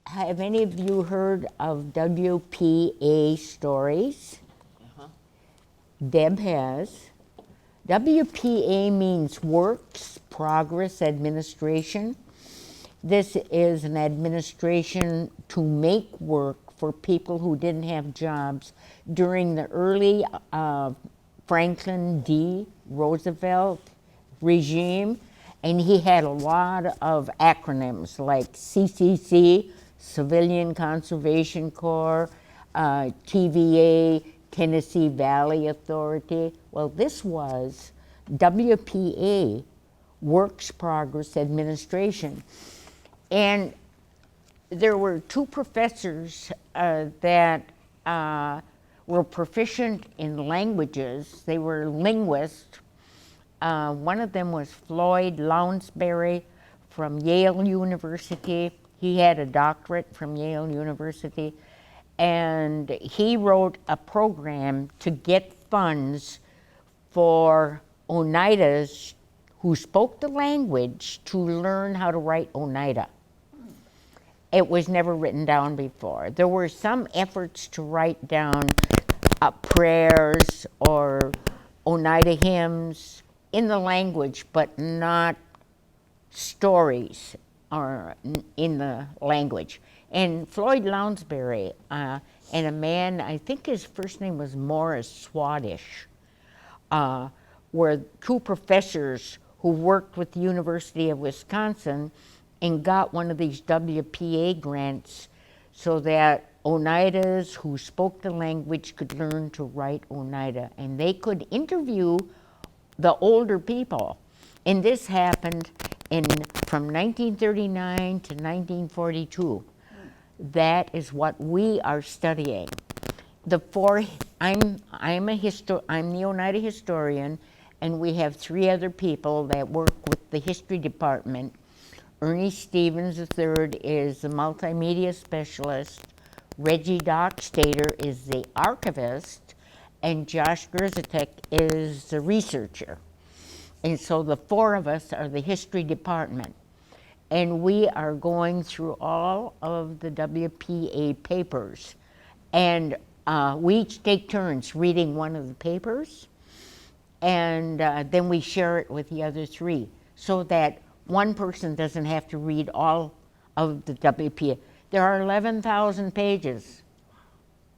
Have any of you heard of WPA stories? Deb has. WPA means Works Progress Administration. This is an administration to make work for people who didn't have jobs during the early Franklin D. Roosevelt regime. And he had a lot of acronyms like CCC, Civilian Conservation Corps, TVA, Tennessee Valley Authority. Well, this was WPA, Works Progress Administration. And there were two professors that were proficient in languages. They were linguists. One of them was Floyd Lounsbury from Yale University. He had a doctorate from Yale University. And he wrote a program to get funds for Oneidas who spoke the language to learn how to write Oneida. It was never written down before. There were some efforts to write down prayers or Oneida hymns in the language, but not stories or in the language. And Floyd Lounsbury and a man, I think his first name was Morris Swadesh, were two professors who worked with the University of Wisconsin and got one of these WPA grants so that Oneidas who spoke the language could learn to write Oneida, and they could interview the older people. And this happened from 1939 to 1942. That is what we are studying. I'm the Oneida historian, and we have three other people that work with the history department. Ernie Stevens III is the multimedia specialist. Reggie Dockstader is the archivist, and Josh Grzitek is the researcher. And so the four of us are the history department. And we are going through all of the WPA papers. And we each take turns reading one of the papers, and then we share it with the other three so that one person doesn't have to read all of the WPA. There are 11,000 pages.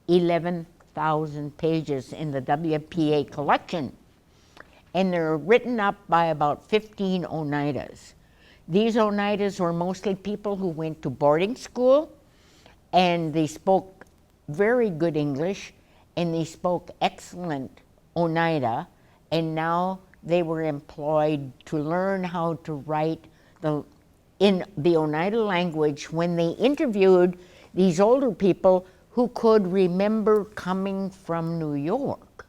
11,000 pages in the WPA collection. And they're written up by about 15 Oneidas. These Oneidas were mostly people who went to boarding school, and they spoke very good English, and they spoke excellent Oneida, and now they were employed to learn how to write in the Oneida language when they interviewed these older people who could remember coming from New York.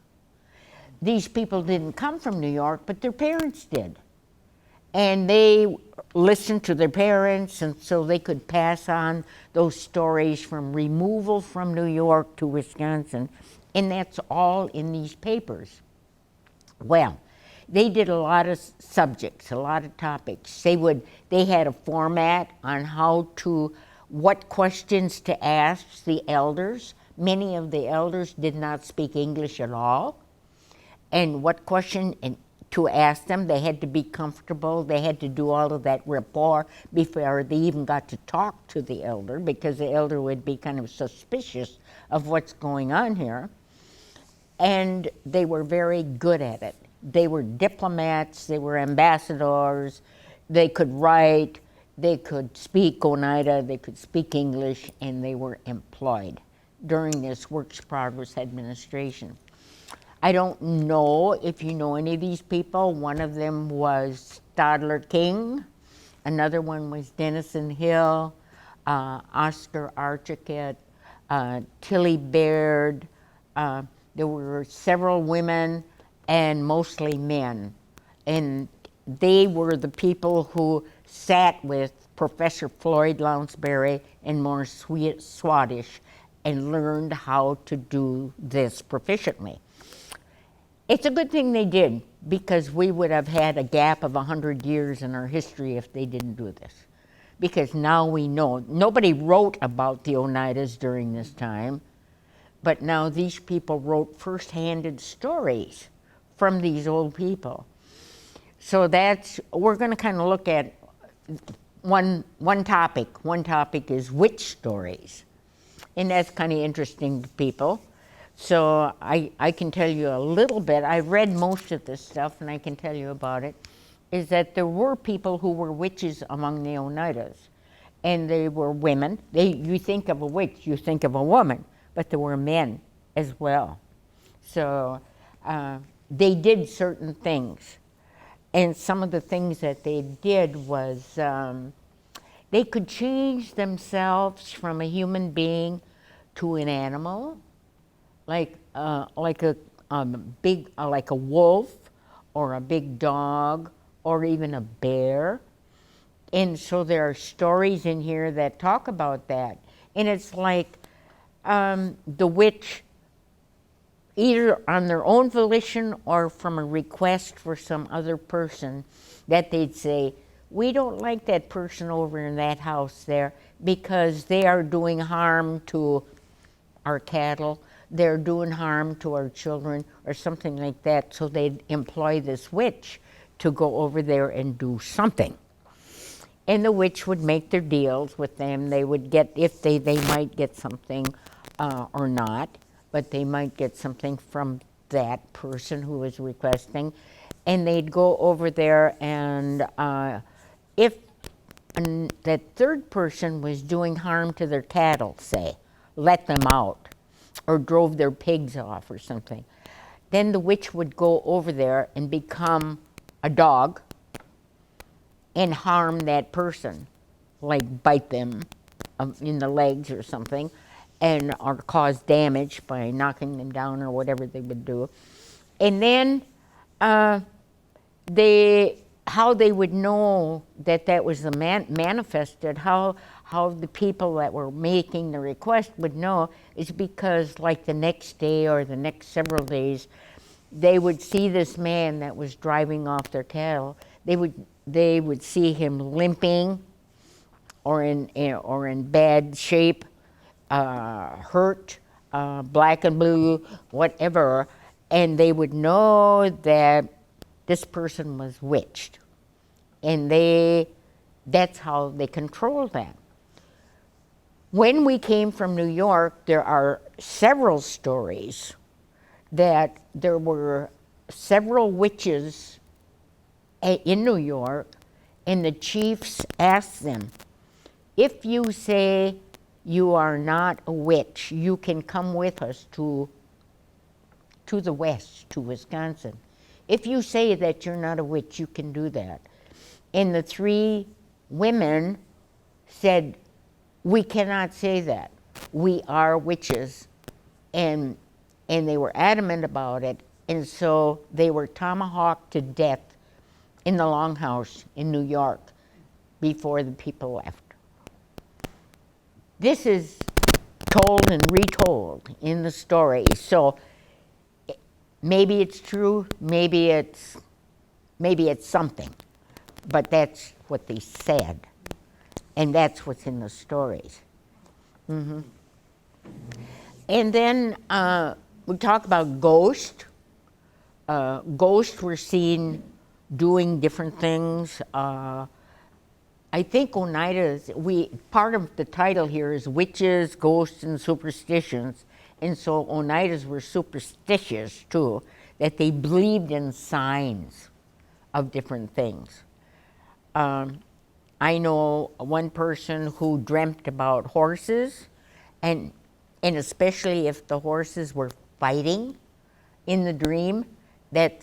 These people didn't come from New York, but their parents did. And they listened to their parents, and so they could pass on those stories from removal from New York to Wisconsin, and that's all in these papers. Well, they did a lot of subjects, a lot of topics. They had a format on what questions to ask the elders. Many of the elders did not speak English at all. And what question to ask them. They had to be comfortable. They had to do all of that rapport before they even got to talk to the elder, because the elder would be kind of suspicious of what's going on here. And they were very good at it. They were diplomats, they were ambassadors, they could write, they could speak Oneida, they could speak English, and they were employed during this Works Progress Administration. I don't know if you know any of these people. One of them was Stadler King. Another one was Denison Hill, Oscar Archiquette, Tilly Baird. There were several women and mostly men. And they were the people who sat with Professor Floyd Lounsbury and Morris Swadesh and learned how to do this proficiently. It's a good thing they did, because we would have had a gap of 100 years in our history if they didn't do this. because now we know. Nobody wrote about the Oneidas during this time, but now these people wrote first-handed stories from these old people. So we're going to kind of look at one topic. One topic is witch stories, and that's kind of interesting to people. So I can tell you a little bit. I read most of this stuff, and I can tell you about it, is that there were people who were witches among the Oneidas, and they were women. You think of a witch, you think of a woman, but there were men as well. So they did certain things, and some of the things that they did was they could change themselves from a human being to an animal, like a wolf or a big dog or even a bear. And so there are stories in here that talk about that. And it's like the witch, either on their own volition or from a request for some other person, that they'd say, we don't like that person over in that house there because they are doing harm to our cattle, they're doing harm to our children, or something like that. So they'd employ this witch to go over there and do something. And the witch would make their deals with them. They would get, if they might get something or not, but they might get something from that person who was requesting. And they'd go over there, and if that third person was doing harm to their cattle, say, let them out, or drove their pigs off or something, then the witch would go over there and become a dog and harm that person, like bite them in the legs or something, and or cause damage by knocking them down or whatever they would do. And then how they would know that that was the manifested, how the people that were making the request would know, is because like the next day or the next several days, they would see this man that was driving off their cattle. They would see him limping or in bad shape, hurt, black and blue, whatever, and they would know that this person was witched. And that's how they controlled that. When we came from New York, there are several stories that there were several witches in New York, and the chiefs asked them, if you say you are not a witch, you can come with us to the west, to Wisconsin. If you say that you're not a witch, you can do that. And the three women said, we cannot say that. We are witches. And they were adamant about it. And so they were tomahawked to death in the Longhouse in New York before the people left. This is told and retold in the story. So maybe it's true, maybe it's something, but that's what they said, and that's what's in the stories. Mm-hmm. And then we talk about ghosts. Ghosts were seen doing different things. I think Oneidas, part of the title here is Witches, Ghosts, and Superstitions. And so Oneidas were superstitious too, that they believed in signs of different things. I know one person who dreamt about horses, and especially if the horses were fighting in the dream, that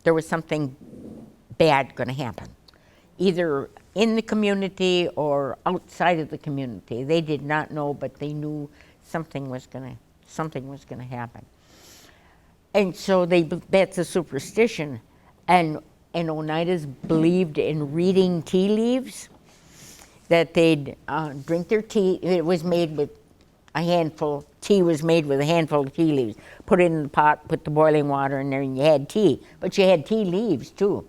there was something bad going to happen, either in the community or outside of the community. They did not know, but they knew something was going to happen. And so that's a superstition. And Oneidas believed in reading tea leaves, that they'd drink their tea. It was made with tea was made with a handful of tea leaves. Put it in the pot, put the boiling water in there, and you had tea. But you had tea leaves too.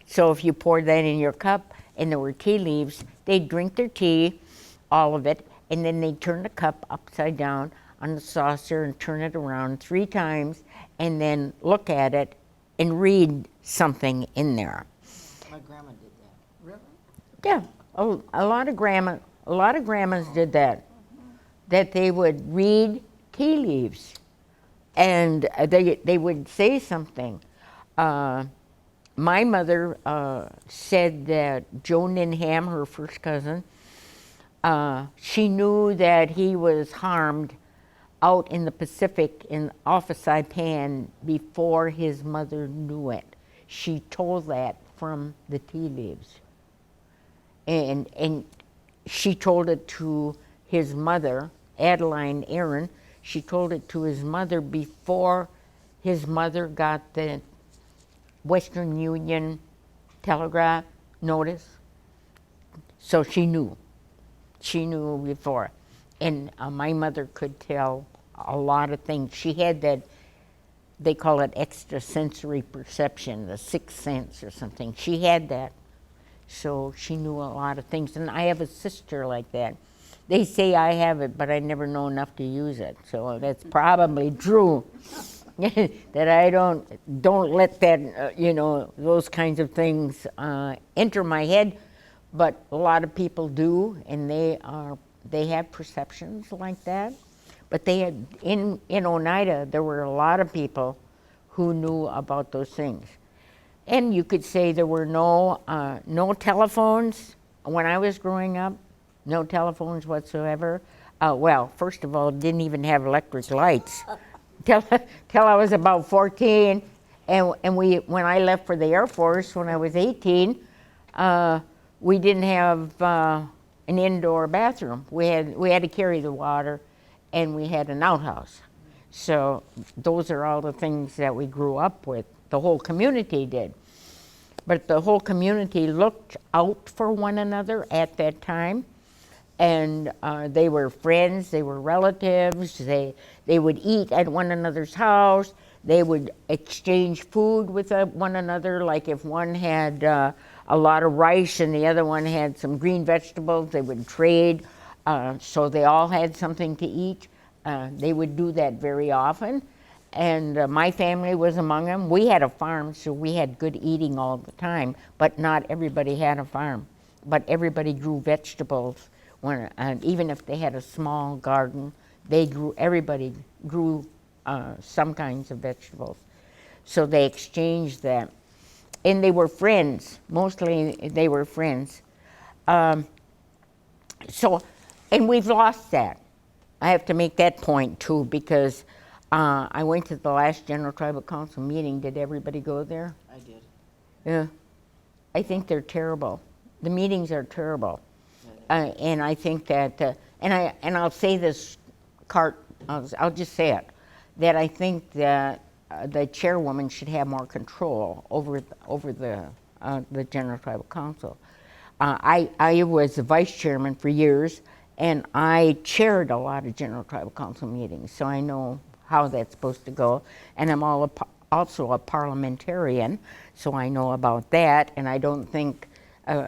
So if you poured that in your cup and there were tea leaves, they'd drink their tea, all of it, and then they'd turn the cup upside down on the saucer and turn it around 3 times, and then look at it and read something in there. My grandma did that. Really? Yeah, a lot of grandmas did that. That they would read tea leaves, and they would say something. My mother said that Joe Ninham, her first cousin, she knew that he was harmed out in the Pacific off of Saipan before his mother knew it. She told that from the tea leaves. And she told it to his mother, Adeline Aaron. She told it to his mother before his mother got the Western Union telegraph notice. So she knew. She knew before. And my mother could tell a lot of things. She had that, they call it extrasensory perception, the sixth sense or something. She had that. So she knew a lot of things. And I have a sister like that. They say I have it, but I never know enough to use it. So that's probably true. That I don't let that, those kinds of things enter my head. But a lot of people do, and they have perceptions like that. But they had, in Oneida, there were a lot of people who knew about those things. And you could say there were no telephones when I was growing up, no telephones whatsoever. Well, first of all, didn't even have electric lights till I was about 14. And when I left for the Air Force when I was 18, we didn't have an indoor bathroom. We had to carry the water, and we had an outhouse. So those are all the things that we grew up with. The whole community did. But the whole community looked out for one another at that time. And they were friends, they were relatives, they would eat at one another's house, they would exchange food with one another, like if one had a lot of rice and the other one had some green vegetables, they would trade, so they all had something to eat. They would do that very often, and my family was among them. We had a farm, so we had good eating all the time, but not everybody had a farm. But everybody grew vegetables. Even if they had a small garden, everybody grew some kinds of vegetables. So they exchanged that. And they were friends, mostly they were friends. And we've lost that. I have to make that point too, because I went to the last General Tribal Council meeting. Did everybody go there? I did. Yeah. I think they're terrible. The meetings are terrible. And I think that, and I'll say this, I'll just say it, that I think that the chairwoman should have more control over the General Tribal Council. I was the vice chairman for years, and I chaired a lot of General Tribal Council meetings, so I know how that's supposed to go. And I'm also a parliamentarian, so I know about that, and I don't think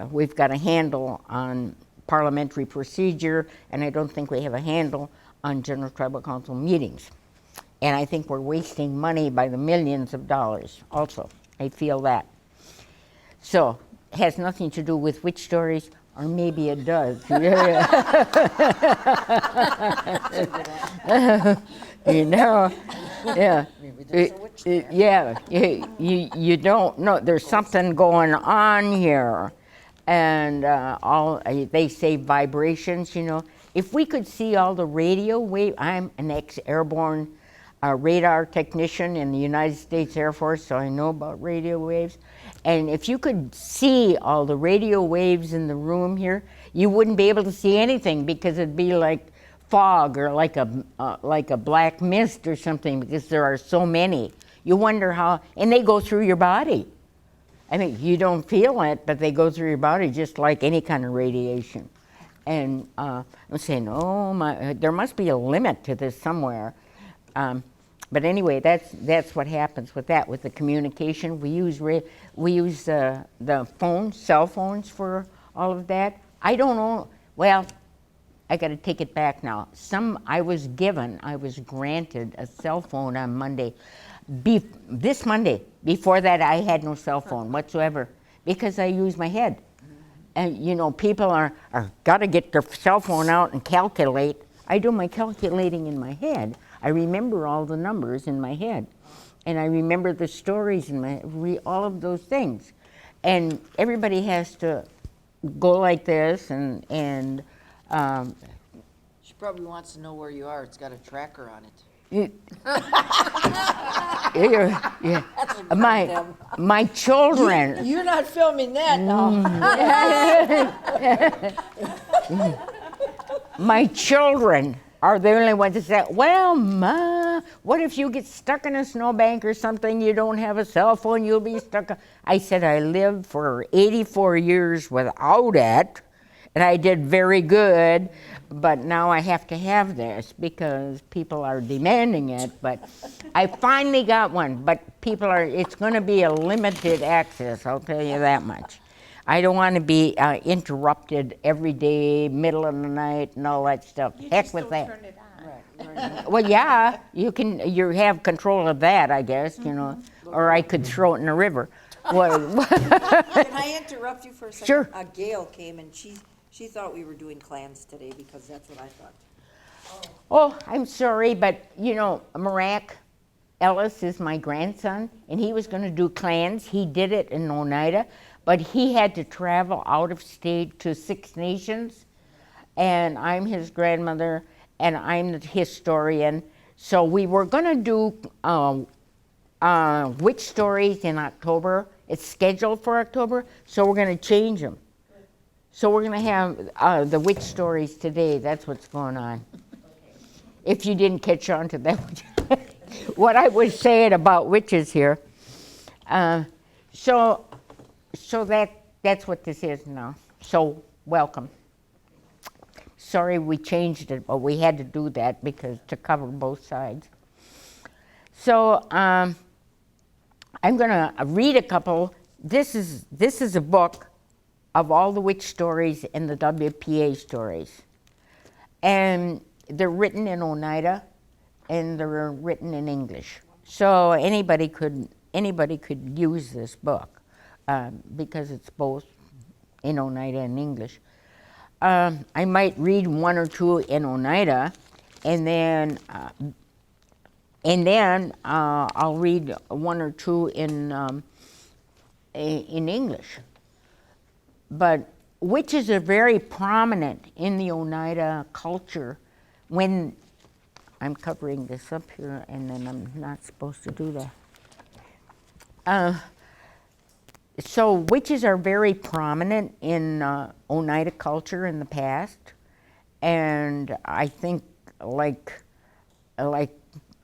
we've got a handle on parliamentary procedure, and I don't think we have a handle on General Tribal Council meetings. And I think we're wasting money by the millions of dollars also. I feel that. So, it has nothing to do with witch stories, or maybe it does. Yeah. Maybe there's a witch there. Yeah, you don't know. There's something going on here. And they say vibrations, If we could see all the radio wave, I'm an ex-airborne radar technician in the United States Air Force, so I know about radio waves. And if you could see all the radio waves in the room here, you wouldn't be able to see anything, because it'd be like fog or like a black mist or something, because there are so many. You wonder how, and they go through your body. I mean, you don't feel it, but they go through your body just like any kind of radiation. And I'm saying, there must be a limit to this somewhere. But anyway, that's what happens with that, with the communication. We use the cell phones for all of that. I don't know. Well, I got to take it back now. I was granted a cell phone on Monday. This Monday. Before that, I had no cell phone whatsoever because I use my head. And you know, people are got to get their cell phone out and calculate. I do my calculating in my head. I remember all the numbers in my head, and I remember the stories in all of those things. And everybody has to go like this, and She probably wants to know where you are. It's got a tracker on it. yeah. That's a good one. My children. You're not filming that, no. My children are the only ones that say, well, Ma, what if you get stuck in a snowbank or something, you don't have a cell phone, you'll be stuck. I said, I lived for 84 years without it, and I did very good, but now I have to have this because people are demanding it. But I finally got one, but it's going to be a limited access, I'll tell you that much. I don't want to be interrupted every day, middle of the night, and all that stuff. Heck with that. Turn it on. Right. Well, yeah, you have control of that, I guess, you know, or I could throw it in the river. Well, Can I interrupt you for a second? Sure. Gail came and she thought we were doing clans today because that's what I thought. oh, I'm sorry, but you know, Marak Ellis is my grandson, and he was going to do clans. He did it in Oneida, but he had to travel out of state to Six Nations, and I'm his grandmother, and I'm the historian. So we were going to do witch stories in October. It's scheduled for October, so we're going to change them. So we're going to have the witch stories today. That's what's going on. If you didn't catch on to that, what I was saying about witches here. So that's what this is now. So welcome. Sorry we changed it, but we had to do that because to cover both sides. So I'm going to read a couple. This is a book of all the witch stories and the WPA stories, and they're written in Oneida, and they're written in English. So anybody could use this book because it's both in Oneida and English. I might read one or two in Oneida, and then I'll read one or two in English. But witches are very prominent in the Oneida culture. When I'm covering this up here, and then I'm not supposed to do that. So witches are very prominent in Oneida culture in the past, and I think like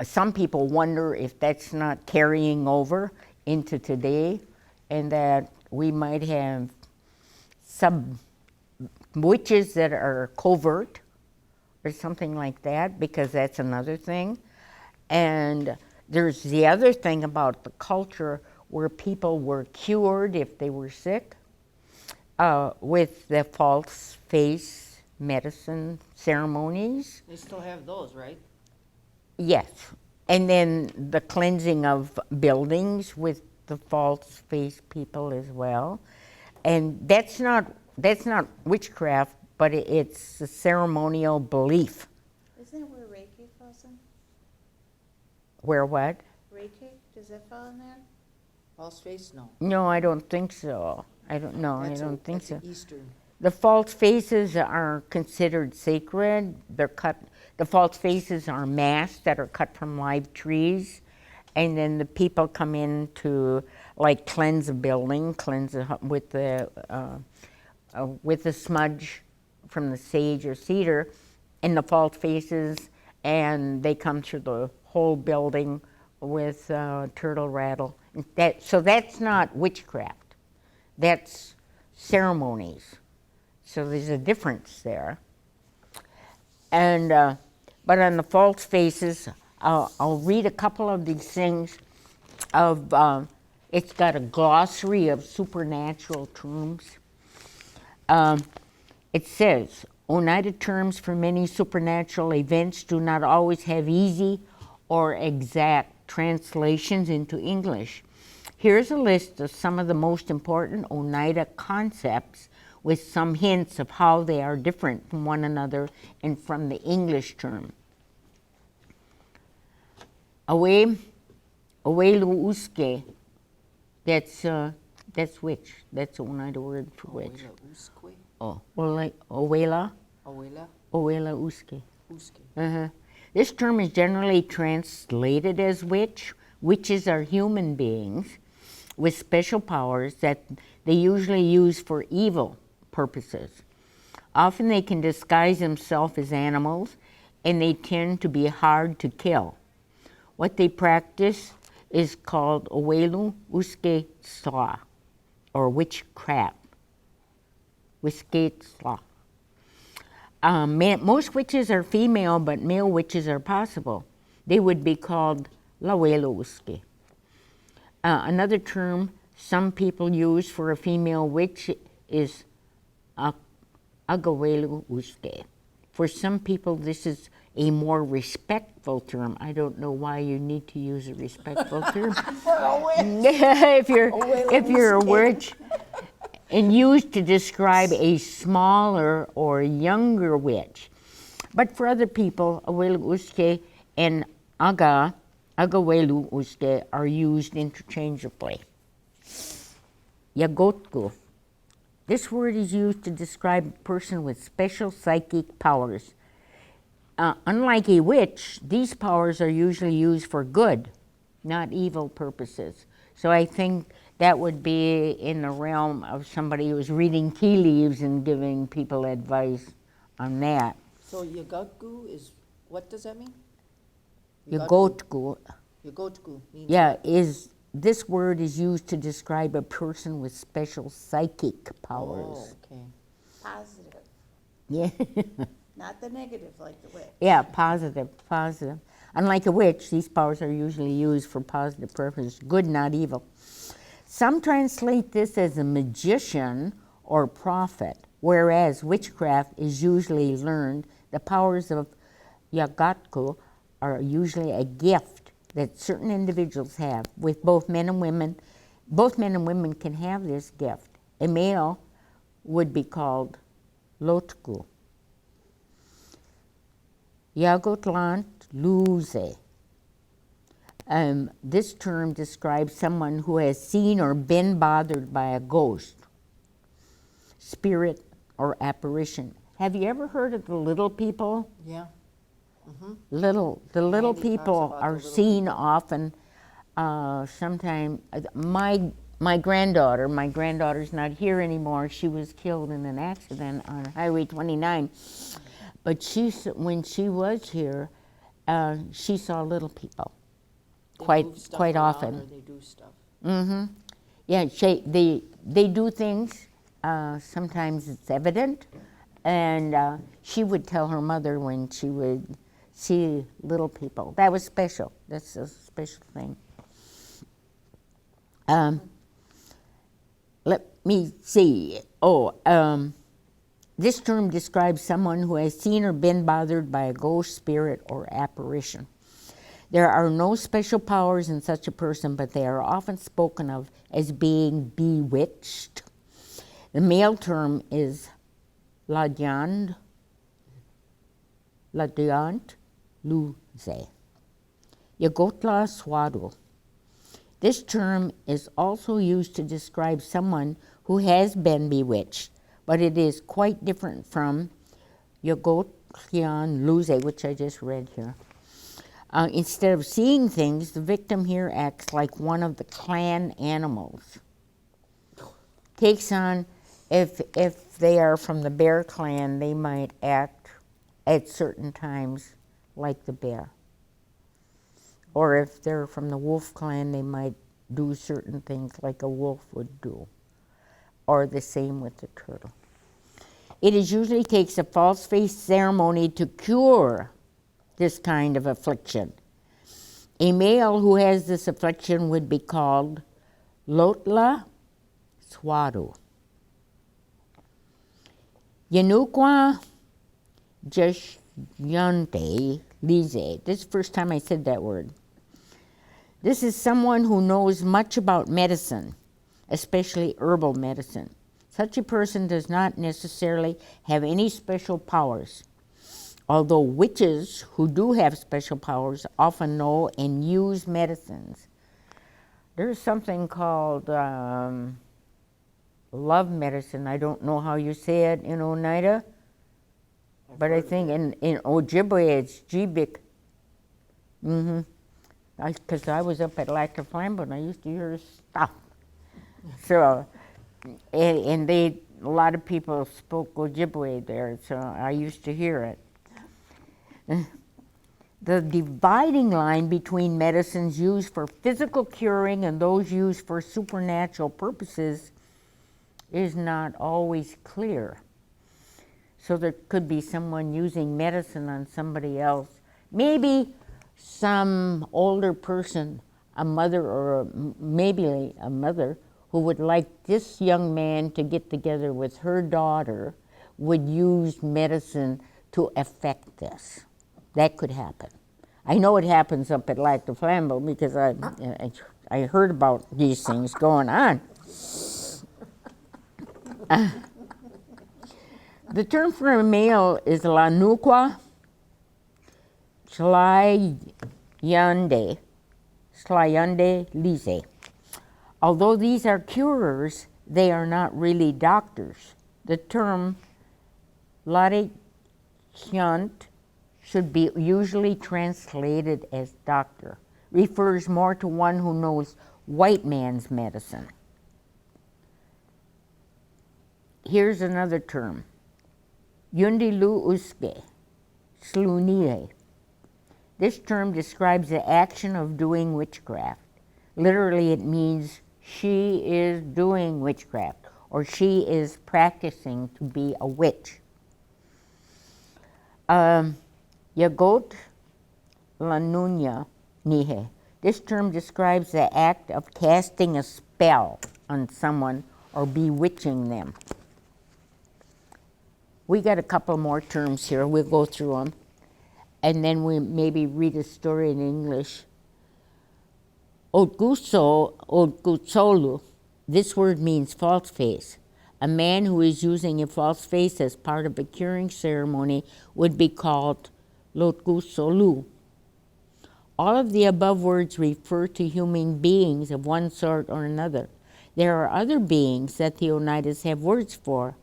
some people wonder if that's not carrying over into today, and that we might have some witches that are covert or something like that, because that's another thing. And there's the other thing about the culture where people were cured if they were sick with the false face medicine ceremonies. They still have those, right? Yes. And then the cleansing of buildings with the false face people as well. And that's not witchcraft, but it's a ceremonial belief. Isn't that where Reiki falls in? Where what? Reiki, does that fall in there? False face, no. No, I don't think so. I don't think That's so. an Eastern. The false faces are considered sacred. They're cut. The false faces are masks that are cut from live trees, and then the people come in to like cleanse a building, with the smudge from the sage or cedar, and the false faces, and they come through the whole building with turtle rattle. So that's not witchcraft. That's ceremonies. So there's a difference there. And but on the false faces, I'll read a couple of these things. It's got a glossary of supernatural terms. It says, Oneida terms for many supernatural events do not always have easy or exact translations into English. Here's a list of some of the most important Oneida concepts with some hints of how they are different from one another and from the English term. Awelu uske, that's witch. That's the Oneida word for witch. Abuela Uskwe? Oh, well, like Owela uske. Uske. This term is generally translated as witch. Witches are human beings with special powers that they usually use for evil purposes. Often they can disguise themselves as animals, and they tend to be hard to kill. What they practice is called Owelu Uske Sla, or witchcraft. Wiskate Sla. Most witches are female, but male witches are possible. They would be called Lawelo Uske. Another term some people use for a female witch is Agawelu Uske. For some people, this is a more respectful term. I don't know why you need to use a respectful term. if you're a witch, and used to describe a smaller or younger witch. But for other people, Awelu Uske and Agawelu Uske are used interchangeably. Yagotku. This word is used to describe a person with special psychic powers. Unlike a witch, these powers are usually used for good, not evil purposes. So I think that would be in the realm of somebody who's reading tea leaves and giving people advice on that. So Yagotku is, what does that mean? Yagotku, Yagotku means. yeah, this word is used to describe a person with special psychic powers. Oh, okay. Positive, Yeah, not the negative like the witch. yeah, positive. Unlike a witch, these powers are usually used for positive purposes, good, not evil. Some translate this as a magician or prophet, whereas witchcraft is usually learned. The powers of Yagatku are usually a gift that certain individuals have. With both men and women can have this gift. A male would be called Lotku. Yagotlant Luze. This term describes someone who has seen or been bothered by a ghost, spirit, or apparition. Have you ever heard of the little people? Yeah. The little Randy talks people about are the little seen often. Sometime my granddaughter's not here anymore. She was killed in an accident on Highway 29. But when she was here, she saw little people They move stuff quite around often. Or they do stuff. Mm-hmm. Yeah, they do things. Sometimes it's evident, and she would tell her mother when she would see little people. That was special. That's a special thing. Let me see. This term describes someone who has seen or been bothered by a ghost, spirit, or apparition. There are no special powers in such a person, but they are often spoken of as being bewitched. The male term is Ladyant Luze. Yagotla Swadu. This term is also used to describe someone who has been bewitched, but it is quite different from Yagotlian Luze, which I just read here. Instead of seeing things, the victim here acts like one of the clan animals. Takes on, if they are from the bear clan, they might act at certain times like the bear. Or if they're from the wolf clan, they might do certain things like a wolf would do. Or the same with the turtle. It usually takes a false face ceremony to cure this kind of affliction. A male who has this affliction would be called Lotla Swadu. Yanuqua Jeshante Lize. This is the first time I said that word. This is someone who knows much about medicine, especially herbal medicine. Such a person does not necessarily have any special powers, although witches who do have special powers often know and use medicines. There's something called love medicine. I don't know how you say it in Oneida, but I think in Ojibwe it's Jibik. Because I was up at Lac du Flambeau and I used to hear stuff. So, and a lot of people spoke Ojibwe there, so I used to hear it. The dividing line between medicines used for physical curing and those used for supernatural purposes is not always clear. So there could be someone using medicine on somebody else. Maybe some older person, a mother or maybe a mother, who would like this young man to get together with her daughter would use medicine to affect this. That could happen. I know it happens up at Lac du Flambeau because I heard about these things going on. The term for a male is Lanuqua Slayande Lise. Although these are curers, they are not really doctors. The term Larichant should be usually translated as doctor, refers more to one who knows white man's medicine. Here's another term, Yundilu Uske, Slunile. This term describes the action of doing witchcraft. Literally, it means she is doing witchcraft, or she is practicing to be a witch. Yagot Lanunya Nihe. This term describes the act of casting a spell on someone or bewitching them. We got a couple more terms here. We'll go through them. And then we maybe read a story in English. Otgutsolu. This word means false face. A man who is using a false face as part of a curing ceremony would be called Lotgusolu. All of the above words refer to human beings of one sort or another. There are other beings that the Oneidas have words for.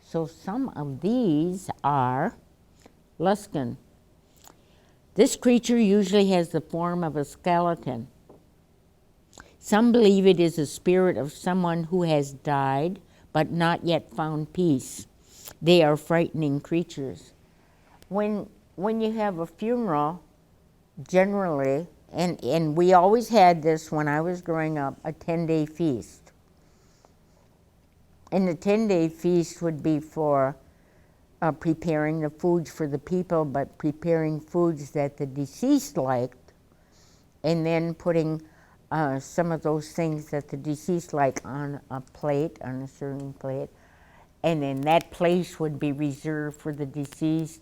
So some of these are Luskan. This creature usually has the form of a skeleton. Some believe it is the spirit of someone who has died but not yet found peace. They are frightening creatures. When you have a funeral, generally, and we always had this when I was growing up, a 10-day feast. And the 10-day feast would be for preparing the foods for the people, but preparing foods that the deceased liked, and then putting some of those things that the deceased like on a plate, on a certain plate, and then that place would be reserved for the deceased,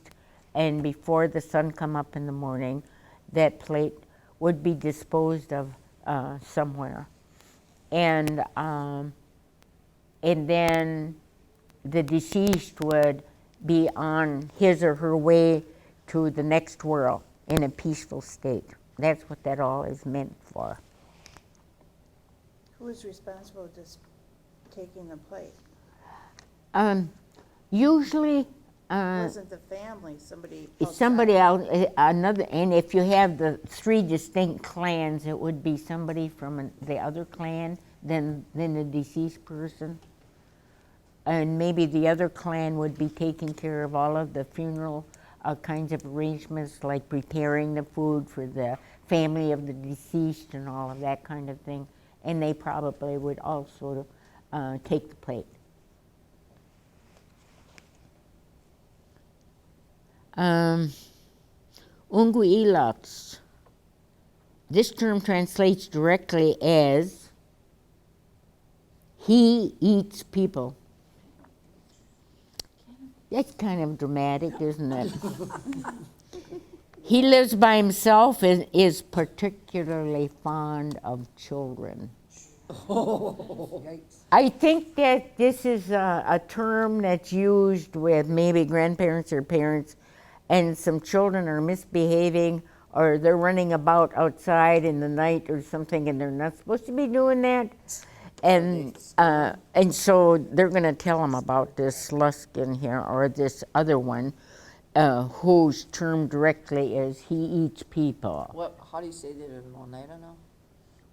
and before the sun come up in the morning, that plate would be disposed of somewhere. And then the deceased would be on his or her way to the next world in a peaceful state. That's what that all is meant for. Who is responsible for just taking the plate? Usually, Wasn't the family, somebody it's somebody outside? else, another, and if you have the three distinct clans, it would be somebody from the other clan than the deceased person. And maybe the other clan would be taking care of all of the funeral kinds of arrangements, like preparing the food for the family of the deceased and all of that kind of thing. And they probably would also take the plate. Unguilats. This term translates directly as he eats people. That's kind of dramatic, isn't it? He lives by himself and is particularly fond of children. Yikes. I think that this is a term that's used with maybe grandparents or parents, and some children are misbehaving or they're running about outside in the night or something, and they're not supposed to be doing that. And so they're going to tell them about this Luskin here, or this other one, whose term directly is he eats people. What, how do you say that in Oneida now?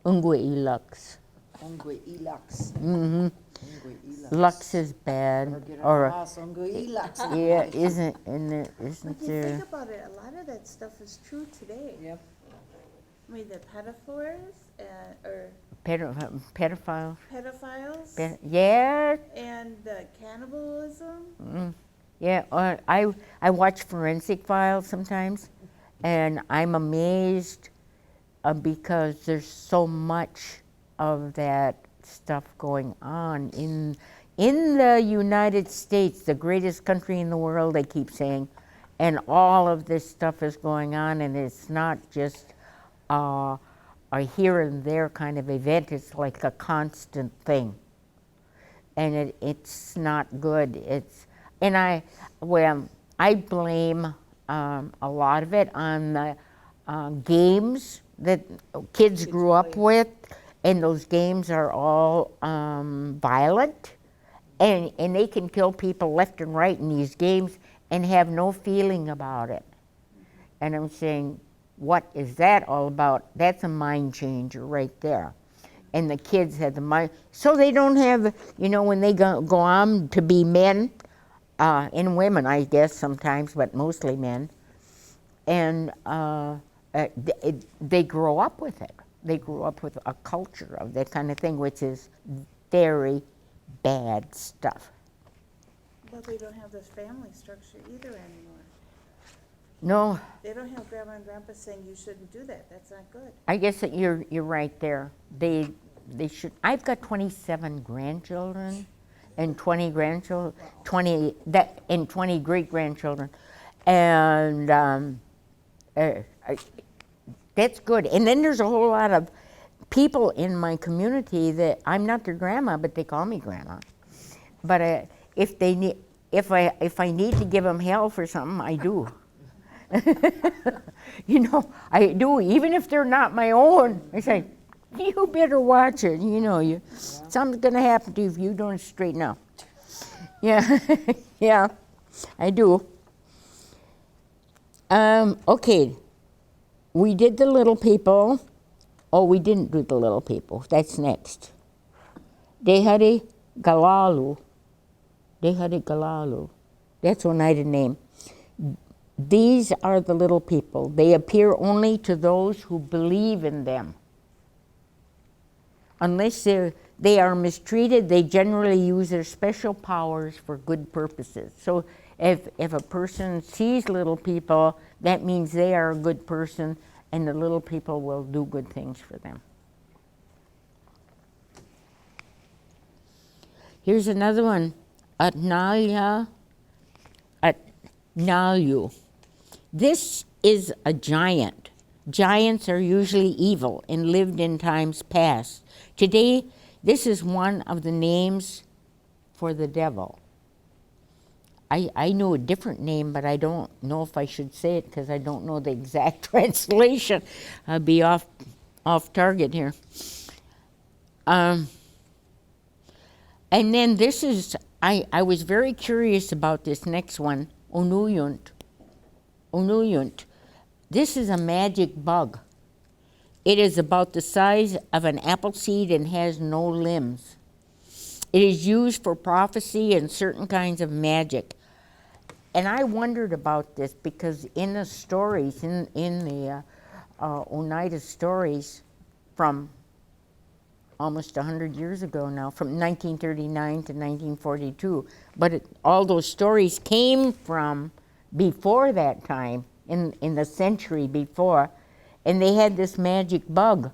Ungwe ilux. Ongwe ilax. Mm-hmm. Ongwe ilax. Lux is bad, Or get or our house, ongwe ilax. yeah, isn't If you there? think about it, a lot of that stuff is true today. Yep. I mean, the pedophiles, or Pedophiles. pedophiles, Yeah, and the cannibalism. yeah. I watch forensic files sometimes, and I'm amazed because there's so much of that stuff going on in the United States, the greatest country in the world, they keep saying, and all of this stuff is going on, and it's not just a here and there kind of event. It's like a constant thing, and it's not good. I blame a lot of it on the games that kids grew up with, and those games are all violent, and they can kill people left and right in these games and have no feeling about it. And I'm saying, what is that all about? That's a mind changer right there. And the kids have the mind, so they don't have, when they go on to be men, and women, I guess sometimes, but mostly men, and they grow up with it. They grew up with a culture of that kind of thing, which is very bad stuff. But they don't have this family structure either anymore. No, They don't have grandma and grandpa saying you shouldn't do that. That's not good. I guess that you're right there. They should. I've got 27 grandchildren, and 20 grandchildren, 20 great grandchildren, and that's good. And then there's a whole lot of people in my community that I'm not their grandma, but they call me grandma. But if I need to give them hell for something, I do. I do, even if they're not my own. I say, you better watch it. Something's going to happen to you if you don't straighten up. Yeah, yeah, I do. Okay, we did the little people. Oh, we didn't do the little people. That's next. Dehari Galalu. Dehari Galalu. That's Oneida name. These are the little people. They appear only to those who believe in them. Unless they are mistreated, they generally use their special powers for good purposes. So if a person sees little people, that means they are a good person, and the little people will do good things for them. Here's another one. Atnayu. This is a giant. Giants are usually evil and lived in times past. Today, this is one of the names for the devil. I know a different name, but I don't know if I should say it because I don't know the exact translation. I'll be off target here. And then this is, I was very curious about this next one, Onuyunt. Onuyunt. This is a magic bug. It is about the size of an apple seed and has no limbs. It is used for prophecy and certain kinds of magic. And I wondered about this because in the stories, in the Oneida stories from almost 100 years ago now, from 1939 to 1942, but all those stories came from before that time, in the century before, and they had this magic bug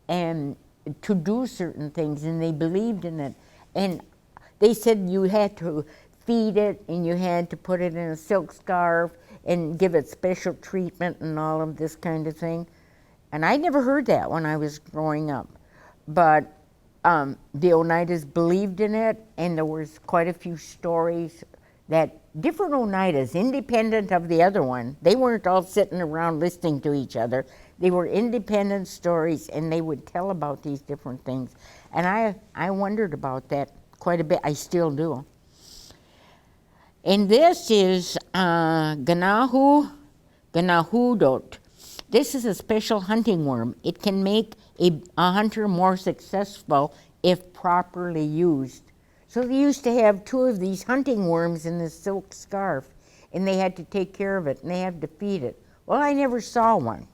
and to do certain things, and they believed in it. And they said you had to feed it, and you had to put it in a silk scarf and give it special treatment and all of this kind of thing. And I never heard that when I was growing up. But the Oneidas believed in it, and there was quite a few stories that different Oneidas, independent of the other one, they weren't all sitting around listening to each other. They were independent stories, and they would tell about these different things. And I wondered about that quite a bit. I still do. And this is ganahudot. This is a special hunting worm. It can make a hunter more successful if properly used. So they used to have 2 of these hunting worms in this silk scarf, and they had to take care of it, and they had to feed it. Well, I never saw one.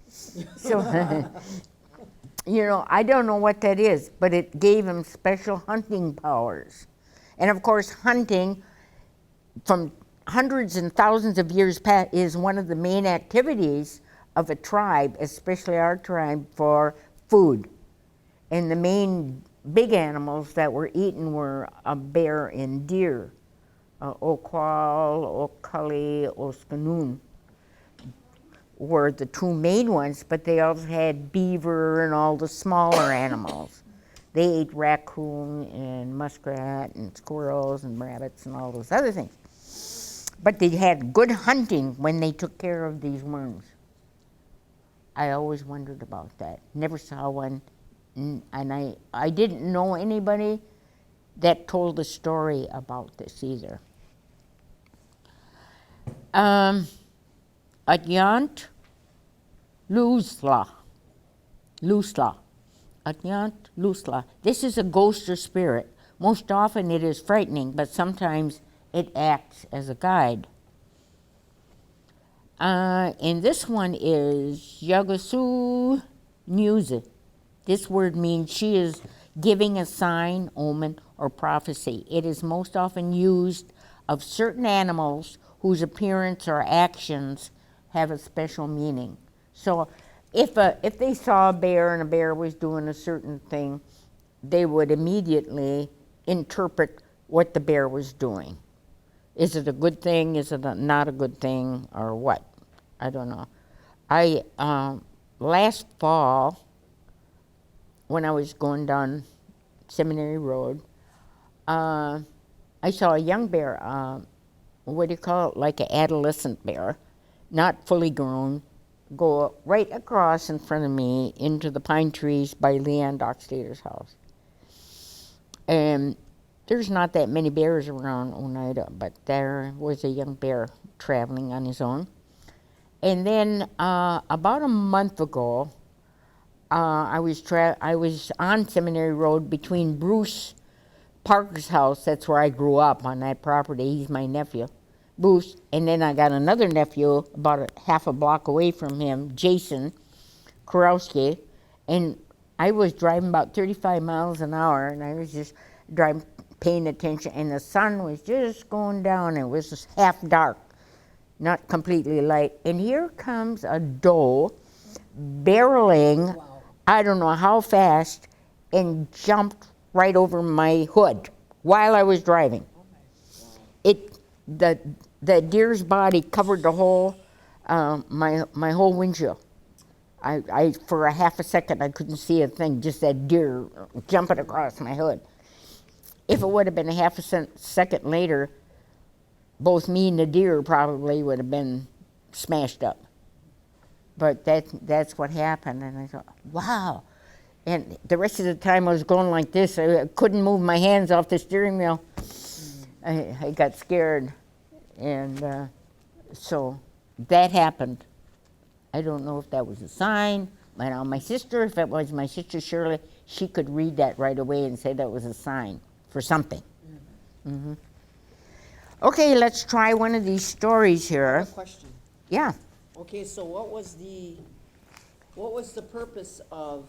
So, I don't know what that is, but it gave them special hunting powers. And of course, hunting from hundreds and thousands of years past is one of the main activities of a tribe, especially our tribe, for food. And the main big animals that were eaten were a bear and deer, Okwal, Okali, Oskanun were the 2 main ones, but they also had beaver and all the smaller animals. They ate raccoon and muskrat and squirrels and rabbits and all those other things. But they had good hunting when they took care of these worms. I always wondered about that. Never saw one, and I didn't know anybody that told a story about this either. Adyant Lusla. Adyant Lusla. This is a ghost or spirit. Most often it is frightening, but sometimes it acts as a guide. And this one is Yagasu Nyuze. This word means she is giving a sign, omen, or prophecy. It is most often used of certain animals whose appearance or actions have a special meaning. So if they saw a bear and a bear was doing a certain thing, they would immediately interpret what the bear was doing. Is it a good thing? Is it not a good thing? Or what? I don't know. Last fall, when I was going down Seminary Road, I saw a young bear, what do you call it, like an adolescent bear, not fully grown, go right across in front of me into the pine trees by Leanne Dockstader's house. And there's not that many bears around Oneida, but there was a young bear traveling on his own. And then about a month ago, I was on Seminary Road between Bruce Parker's house, that's where I grew up on that property, he's my nephew, Bruce, and then I got another nephew about half a block away from him, Jason Kurowski, and I was driving about 35 miles an hour, and I was just driving, paying attention, and the sun was just going down, it was just half dark, not completely light, and here comes a doe barreling, wow. I don't know how fast, and jumped right over my hood while I was driving. The deer's body covered the whole, my whole windshield. I for a half a second I couldn't see a thing, just that deer jumping across my hood. If it would have been a half a second later, both me and the deer probably would have been smashed up. But that's what happened, and I thought, wow. And the rest of the time I was going like this. I couldn't move my hands off the steering wheel. I got scared, and so that happened. I don't know if that was a sign. My sister, if it was my sister Shirley, she could read that right away and say that was a sign for something. Mm-hmm. Okay, let's try one of these stories I here. have a question. Yeah. Okay, so what was the purpose of,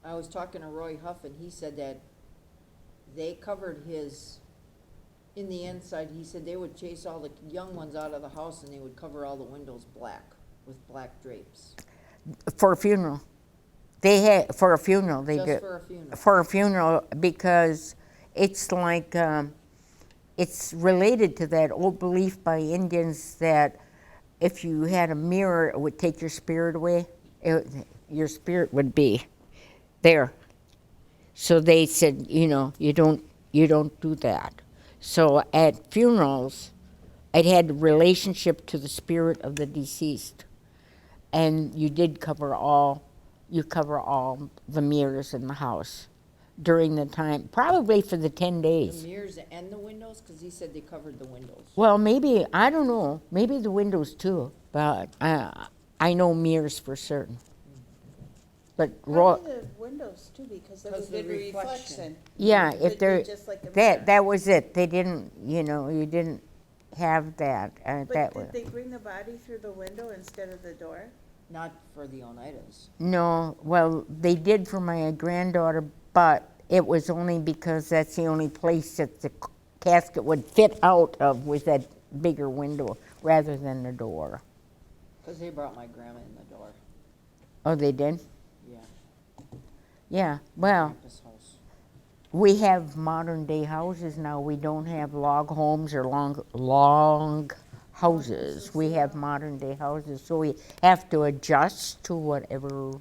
I was talking to Roy Huff, and he said that they covered his, in the inside, he said they would chase all the young ones out of the house and they would cover all the windows black, with black drapes. For a funeral. They had, for a funeral, they Just did. for a funeral. For a funeral, because it's like, it's related to that old belief by Indians that if you had a mirror, it would take your spirit away. Your spirit would be there. So they said, you know, you don't do that. So at funerals, it had a relationship to the spirit of the deceased, and you cover all the mirrors in the house during the time, probably for the 10 The days. mirrors and the windows, because he said they covered the windows. Well, maybe, I don't know, maybe the windows too, but I know mirrors for certain. But Probably the windows too, because of 'Cause the the good reflection. reflection. yeah, It'd if be they're, just like a mirror. that was it. They didn't, you know, you didn't have that. But That was, did they bring the body through the window instead of the door? Not for the Oneidas. no, well, they did for my granddaughter, but it was only because that's the only place that the casket would fit out of, was that bigger window rather than the door. Because they brought my grandma in the door. Oh, they did? Yeah. Yeah, well, Grandpa's house. we have modern day houses now. We don't have log homes or long houses. We have modern day houses, so we have to adjust to whatever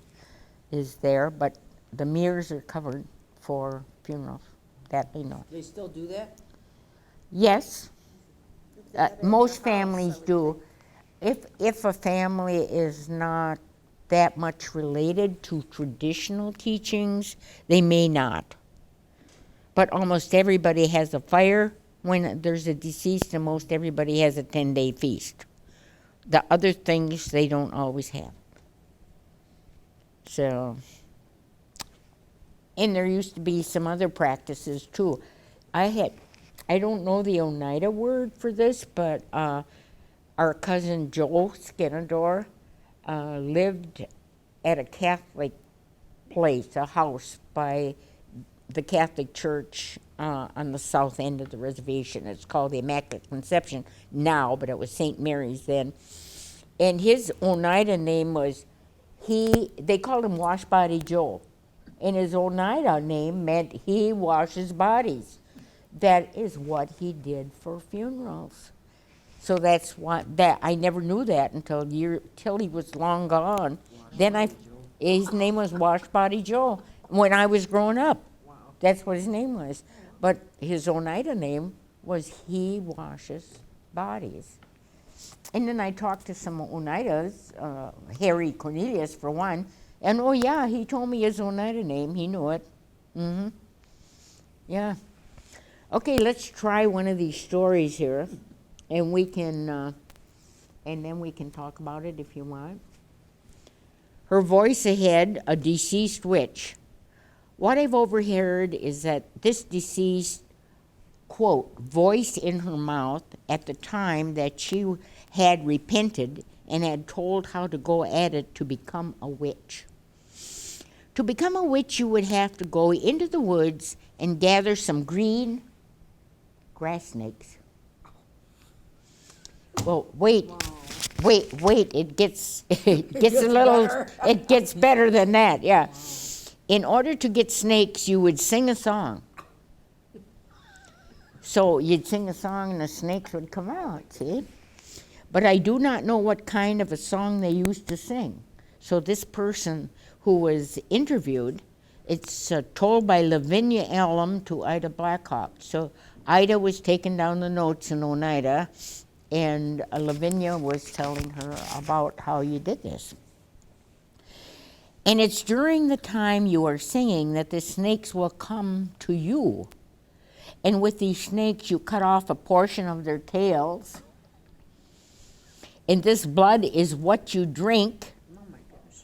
is there, but the mirrors are covered for funerals, that they know. They still do that? Yes, If they had it in most their house, I families would do. If a family is not that much related to traditional teachings, they may not. But almost everybody has a fire when there's a deceased, and most everybody has a 10-day feast. The other things they don't always have. So, and there used to be some other practices too. I don't know the Oneida word for this, but our cousin Joe Skinador lived at a Catholic place, a house by the Catholic Church on the south end of the reservation. It's called the Immaculate Conception now, but it was St. Mary's then. And his Oneida name was, they called him Wash Body Joe. And his Oneida name meant he washes bodies. That is what he did for funerals. So that's why, that I never knew that until he was long gone. Then his name was Wash Body Joe when I was growing up. That's what his name was. But his Oneida name was he washes bodies. And then I talked to some Oneidas, Harry Cornelius for one, and oh yeah, he told me his Oneida name. He knew it. Mm-hmm. Yeah. Okay, let's try one of these stories here, and we can, and then we can talk about it if you want. Her voice ahead, a deceased witch. What I've overheard is that this deceased, quote, voice in her mouth at the time that she had repented and had told how to go at it to become a witch. To become a witch, you would have to go into the woods and gather some green grass snakes. Well, wait, it gets, it gets better than that, yeah. In order to get snakes, you would sing a song. So you'd sing a song and the snakes would come out, see? But I do not know what kind of a song they used to sing. So this person who was interviewed, it's told by Lavinia Elm to Ida Blackhawk. So Ida was taking down the notes in Oneida, and Lavinia was telling her about how you did this. And it's during the time you are singing that the snakes will come to you. And with these snakes, you cut off a portion of their tails. And this blood is what you drink. Oh my gosh.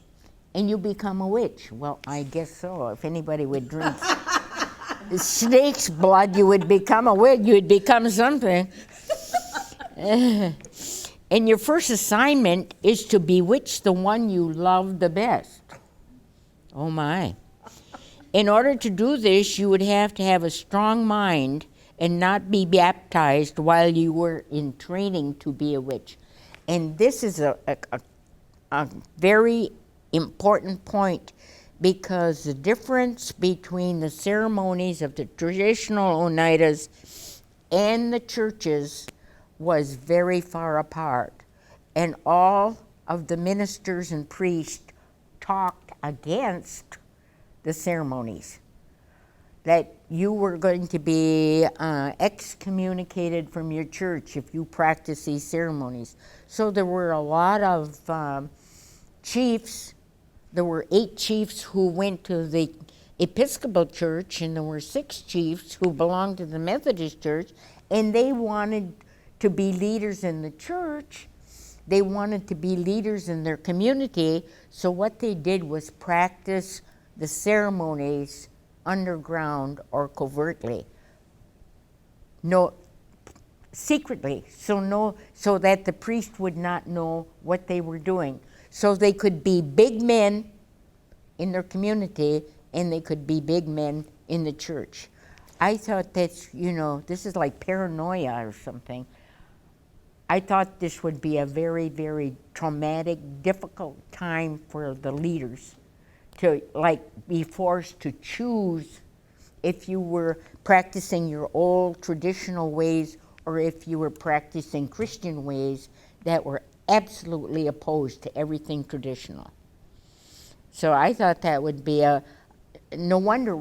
And you become a witch. Well, I guess so. If anybody would drink snake's blood, you would become a witch. You would become something. And your first assignment is to bewitch the one you love the best. Oh my. In order to do this, you would have to have a strong mind and not be baptized while you were in training to be a witch. And this is a very important point, because the difference between the ceremonies of the traditional Oneidas and the churches was very far apart. And all of the ministers and priests talked against the ceremonies, that you were going to be excommunicated from your church if you practice these ceremonies. So there were a lot of chiefs. There were 8 chiefs who went to the Episcopal Church, and there were 6 chiefs who belonged to the Methodist Church, and they wanted to be leaders in the church. They wanted to be leaders in their community, so what they did was practice the ceremonies underground or covertly. No, secretly, so that the priest would not know what they were doing. So they could be big men in their community, and they could be big men in the church. I thought that's, this is like paranoia or something. I thought this would be a very, very traumatic, difficult time for the leaders to be forced to choose if you were practicing your old traditional ways or if you were practicing Christian ways that were absolutely opposed to everything traditional. So I thought that would be no wonder,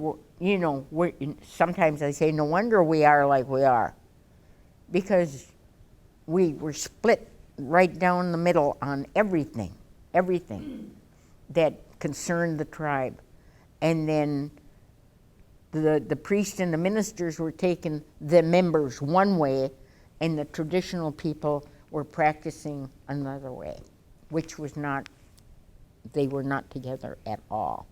sometimes I say, no wonder we are like we are. Because we were split right down the middle on everything that concerned the tribe. And then the priests and the ministers were taking the members one way, and the traditional people were practicing another way, which was not, they were not together at all.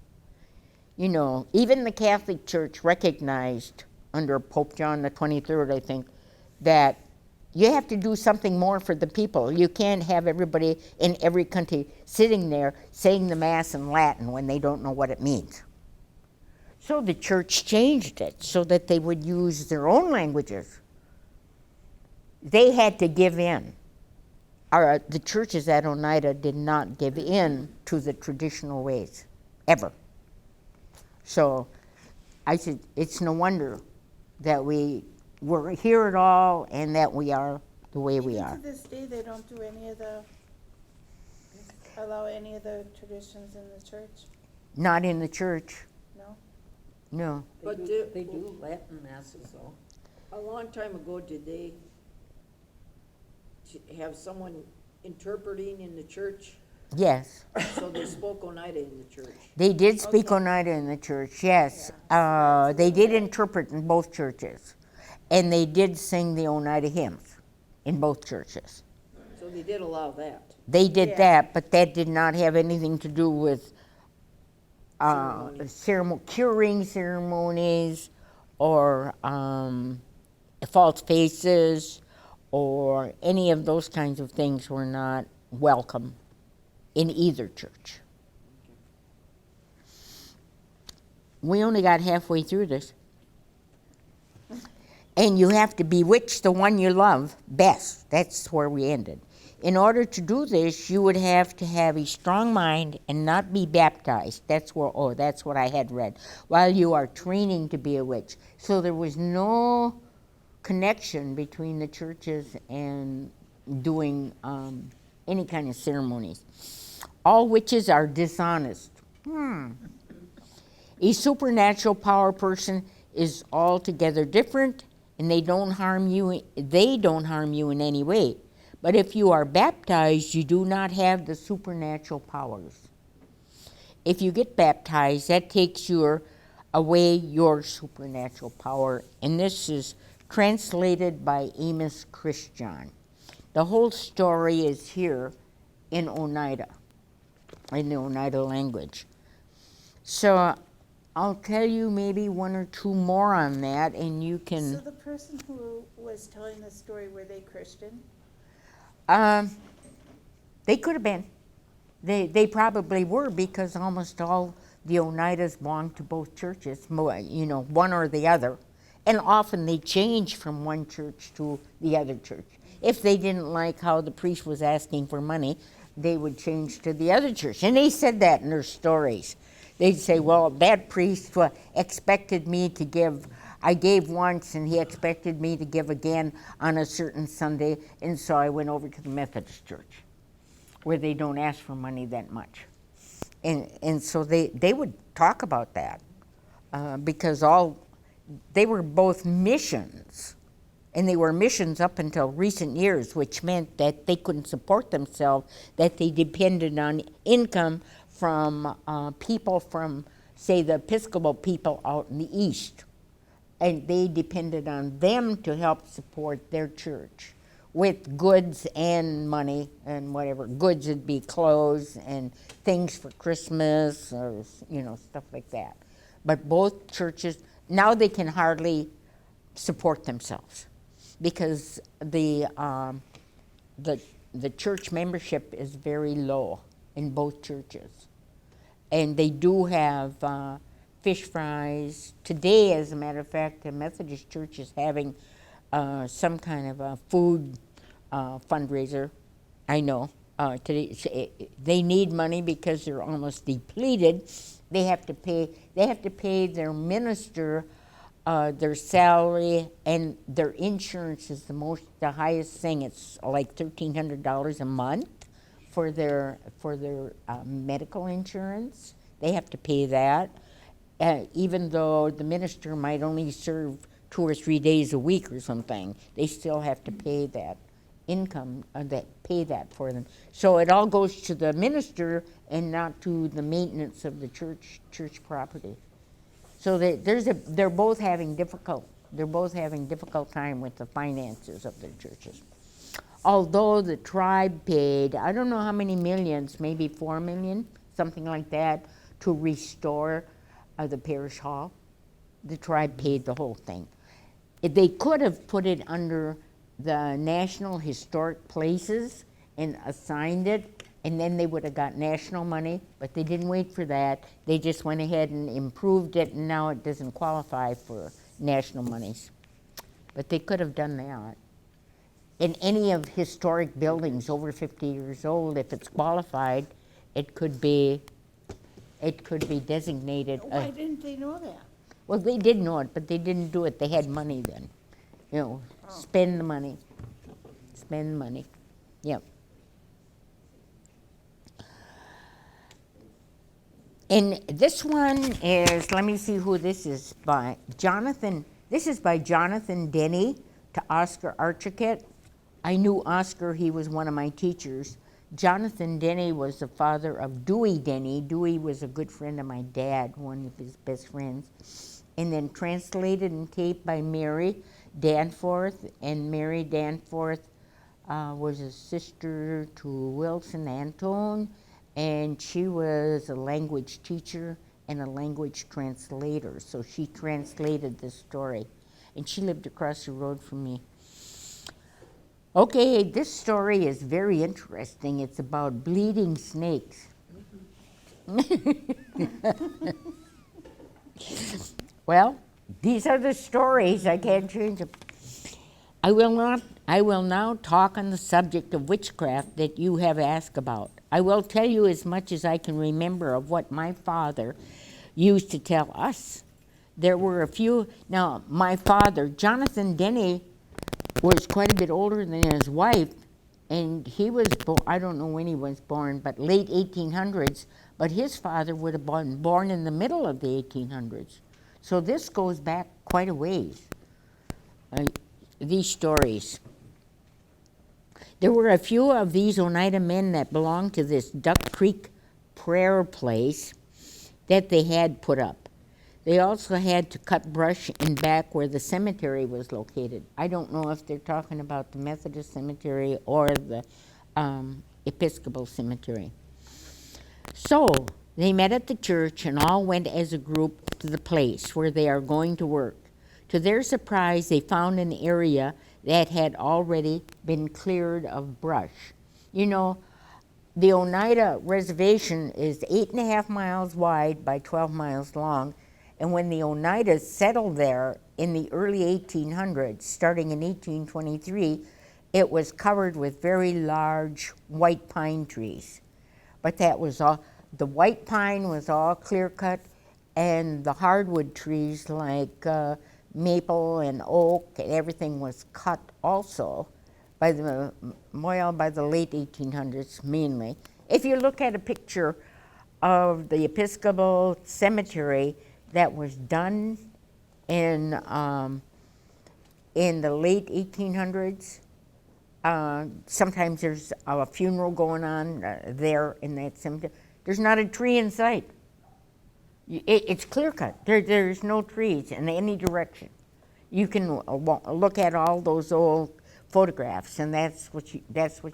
Even the Catholic Church recognized under Pope John the 23rd, I think, that you have to do something more for the people. You can't have everybody in every country sitting there saying the Mass in Latin when they don't know what it means. So the church changed it so that they would use their own languages. They had to give in. The churches at Oneida did not give in to the traditional ways, ever. So I said, it's no wonder that we're here at all and that we are the way we are. To this day, they don't do allow any of the traditions in the church? Not in the church, No? no. But They do Latin masses though. a long time ago, did they have someone interpreting in the church? Yes, So they spoke Oneida in the church. they did speak Okay. Oneida in the church, yes. They did interpret in both churches. And they did sing the Oneida hymns in both churches. So they did allow that. They did Yeah. that, but that did not have anything to do with curing ceremonies or false faces or any of those kinds of things were not welcome in either church. We only got halfway through this. And you have to bewitch the one you love best. That's where we ended. In order to do this, you would have to have a strong mind and not be baptized. That's what I had read. While you are training to be a witch. So there was no connection between the churches and doing any kind of ceremonies. All witches are dishonest. A supernatural power person is altogether different, and they don't harm you in any way. But if you are baptized, you do not have the supernatural powers. If you get baptized, that takes away your supernatural power. And this is translated by Amos Christian. The whole story is here in Oneida, in the Oneida language. So I'll tell you maybe one or two more on that, and you can... So the person who was telling the story, were they Christian? They could have been. They probably were, because almost all the Oneidas belonged to both churches, one or the other. And often they change from one church to the other church. If they didn't like how the priest was asking for money, they would change to the other church. And they said that in their stories. They'd say, well, that priest expected me to give I gave once, and he expected me to give again on a certain Sunday, and so I went over to the Methodist church, where they don't ask for money that much. And so they would talk about that, because they were both missions, and they were missions up until recent years, which meant that they couldn't support themselves, that they depended on income from people from, say, the Episcopal people out in the East. And they depended on them to help support their church with goods and money and whatever. Goods would be clothes and things for Christmas or, stuff like that. But both churches, now they can hardly support themselves because the church membership is very low in both churches. And they do have fish fries. Today, as a matter of fact, the Methodist Church is having some kind of a food fundraiser. I know. Today, they need money because they're almost depleted. They have to pay their minister their salary, and their insurance is the highest thing. It's like $1,300 a month for their medical insurance. They have to pay that, even though the minister might only serve 2 or 3 days a week or something. They still have to pay that income, pay that for them. So it all goes to the minister and not to the maintenance of the church property. So they're both having difficult time with the finances of their churches. Although the tribe paid, I don't know how many millions, maybe 4 million, something like that, to restore the parish hall. The tribe paid the whole thing. They could have put it under the National Historic Places and assigned it, and then they would have got national money, but they didn't wait for that. They just went ahead and improved it, and now it doesn't qualify for national monies. But they could have done that. In any of historic buildings over 50 years old, if it's qualified, it could be designated. Why didn't they know that? Well, they did know it, but they didn't do it. They had money then. Spend the money. Spend the money. Yep. And this one is, let me see who this is by. Jonathan, this is by Jonathan Denny to Oscar Archiquette. I knew Oscar, he was one of my teachers. Jonathan Denny was the father of Dewey Denny. Dewey was a good friend of my dad, one of his best friends. And then translated and taped by Mary Danforth. And Mary Danforth was a sister to Wilson Antone. And she was a language teacher and a language translator. So she translated this story. And she lived across the road from me. Okay, this story is very interesting. It's about bleeding snakes. Well, these are the stories. I can't change them. I will now talk on the subject of witchcraft that you have asked about. I will tell you as much as I can remember of what my father used to tell us. There were a few. Now, my father, Jonathan Denny, was quite a bit older than his wife, and he was, I don't know when he was born, but late 1800s, but his father would have been born in the middle of the 1800s. So this goes back quite a ways, these stories. There were a few of these Oneida men that belonged to this Duck Creek prayer place that they had put up. They also had to cut brush in back where the cemetery was located. I don't know if they're talking about the Methodist cemetery or the Episcopal cemetery. So they met at the church and all went as a group to the place where they are going to work. To their surprise, they found an area that had already been cleared of brush. You know, the Oneida Reservation is 8.5 miles wide by 12 miles long, and when the Oneidas settled there in the early 1800s, starting in 1823, it was covered with very large white pine trees. But that was all, the white pine was all clear cut, and the hardwood trees like maple and oak, and everything was cut also by the late 1800s mainly. If you look at a picture of the Episcopal Cemetery that was done in the late 1800s, sometimes there's a funeral going on there in that cemetery. There's not a tree in sight. It's clear cut. There's no trees in any direction. You can look at all those old photographs, and that's what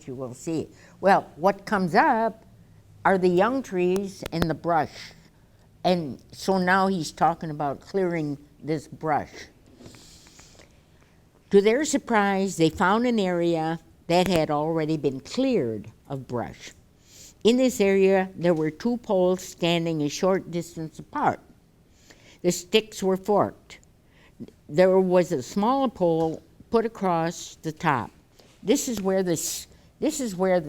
you will see. Well, what comes up are the young trees and the brush, and so now he's talking about clearing this brush. To their surprise, they found an area that had already been cleared of brush. In this area, there were 2 poles standing a short distance apart. The sticks were forked. There was a smaller pole put across the top. This is where the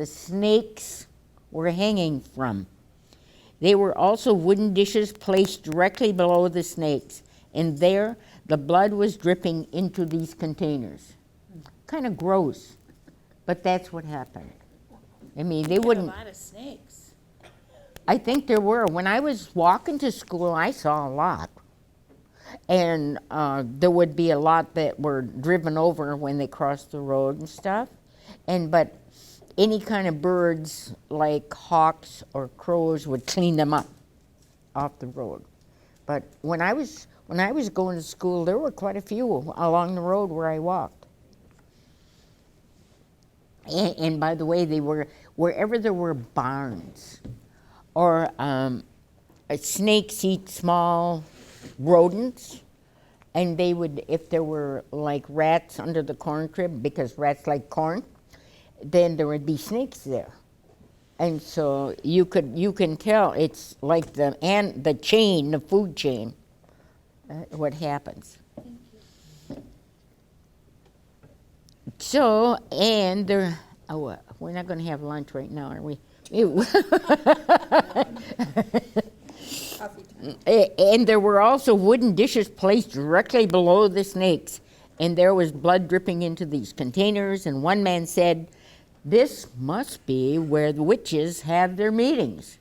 snakes were hanging from. There were also wooden dishes placed directly below the snakes, and there the blood was dripping into these containers. Kind of gross, but that's what happened. I mean, they wouldn't. A lot of snakes. I think there were. When I was walking to school, I saw a lot. And there would be a lot that were driven over when they crossed the road and stuff. But any kind of birds like hawks or crows would clean them up off the road. But when I was going to school, there were quite a few along the road where I walked. And by the way, they were wherever there were barns or snakes eat small rodents, and they would, if there were like rats under the corn crib, because rats like corn, then there would be snakes there. And so you can tell it's like the food chain, what happens. So, and there, we're not going to have lunch right now, are we? And there were also wooden dishes placed directly below the snakes, and there was blood dripping into these containers, and one man said, "This must be where the witches have their meetings."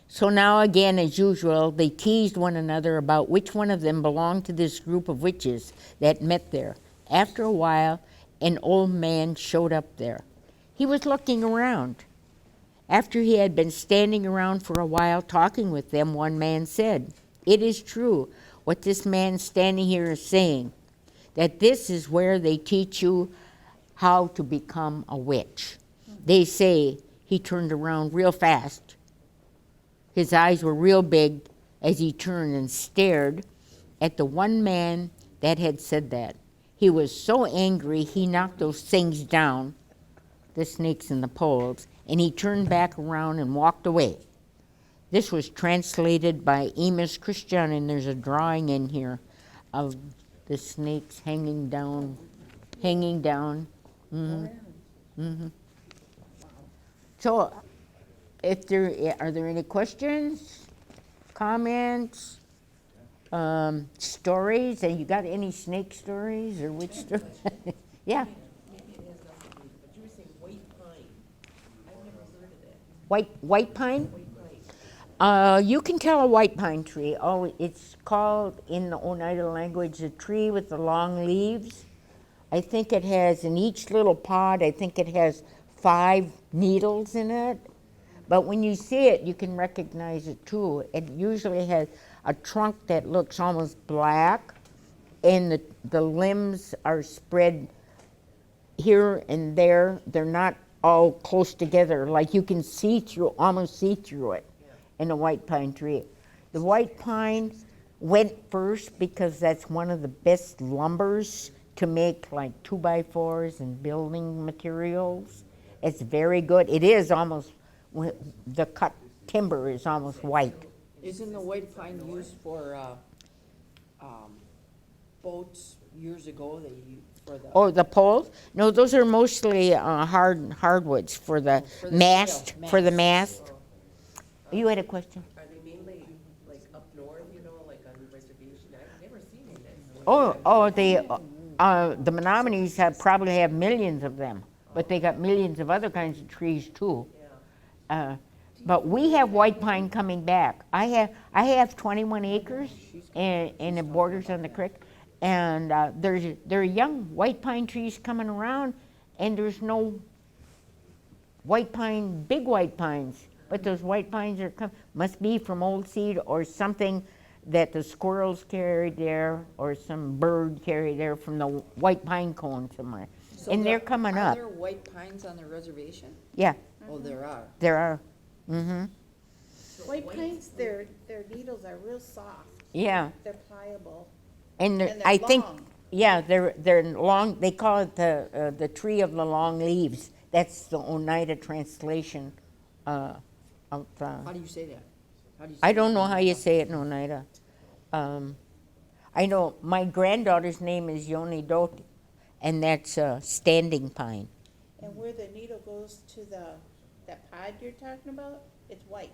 So now again, as usual, they teased one another about which one of them belonged to this group of witches that met there. After a while, an old man showed up there. He was looking around. After he had been standing around for a while talking with them, one man said, "It is true what this man standing here is saying, that this is where they teach you how to become a witch. They say," he turned around real fast. His eyes were real big as he turned and stared at the one man that had said that. He was so angry he knocked those things down, the snakes and the poles, and he turned back around and walked away. This was translated by Amos Christian, and there's a drawing in here of the snakes hanging down. Mm-hmm. Mm-hmm. So, are there any questions, comments, stories? And you got any snake stories or witch stories? Yeah. Maybe it has nothing to do, but you were saying white pine. I've never heard of that. White pine? White pine. You can tell a white pine tree. Oh, it's called in the Oneida language a tree with the long leaves. I think it has, in each little pod, I think it has 5 needles in it. But when you see it, you can recognize it too. It usually has a trunk that looks almost black, and the limbs are spread here and there. They're not all close together, like you can almost see through it in a white pine tree. The white pine went first because that's one of the best lumbers to make like 2x4s and building materials. It's very good. It is almost, the cut timber is almost white. Isn't the white pine used for, boats years ago, for the? Oh, the poles? No, those are mostly hardwoods for the For the mast. sail, For the mast. mast. You had a question? Are they mainly like up north, like on reservation? I've never seen it. The Menominees probably have millions of them, but they got millions of other kinds of trees too. But we have white pine coming back. I have 21 acres, and it borders on the creek, and there are young white pine trees coming around, and there's no big white pines, but those white pines must be from old seed or something that the squirrels carried there or some bird carried there from the white pine cone somewhere. So And they're coming up. Are there white pines on the reservation? Yeah, Oh, there are. there are. Mm-hmm. White pines, their needles are real soft. Yeah, They're pliable. and And they're I think, long. yeah, they're long. They call it the tree of the long leaves. That's the Oneida translation of. How do you say that? How do you say I don't that? know how you say it in Oneida. I know my granddaughter's name is Yoni Doti, and that's standing pine. And where the needle goes to that pod you're talking about, it's white.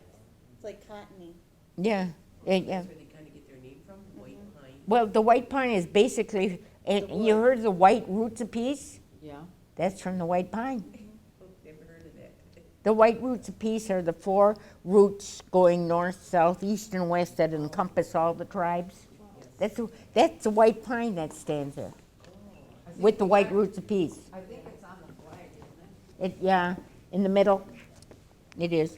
It's like cottony. Yeah, yeah. That's where they kinda get their name from, white pine. Well, the white pine is basically, and you heard the white roots apiece? Yeah, That's from the white pine. Oh, never heard of that. The white roots apiece are the 4 roots going north, south, east, and west that encompass all the tribes. That's the white pine that stands there, with the white roots apiece. I think it's on the flag, isn't it? Yeah, in the middle, it is.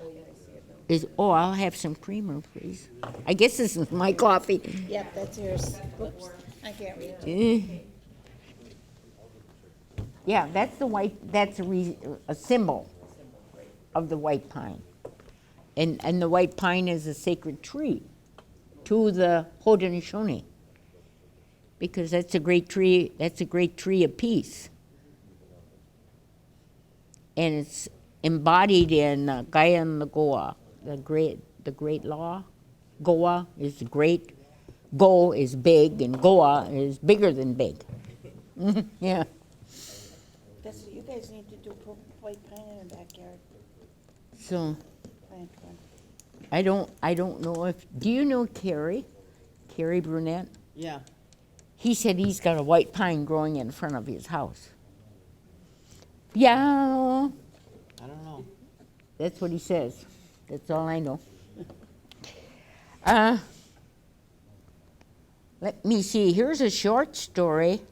Oh, yeah, I see it now. I'll have some creamer, please. I guess this is my coffee. Yep, that's yours. Whoops, I can't read. Eh. Yeah, that's the white, that's a symbol of the white pine. And the white pine is a sacred tree to the Haudenosaunee, because that's a great tree of peace. And it's embodied in Gaia and the Goa, the great law. Goa is great, Go is big, and Goa is bigger than big. Yeah. That's what you guys need to do, put white pine in the backyard, So plant one. I don't know if, do you know Kerry Brunette? Yeah. He said he's got a white pine growing in front of his house. Yeah, I don't know. that's what he says. That's all I know. Let me see, here's a short story,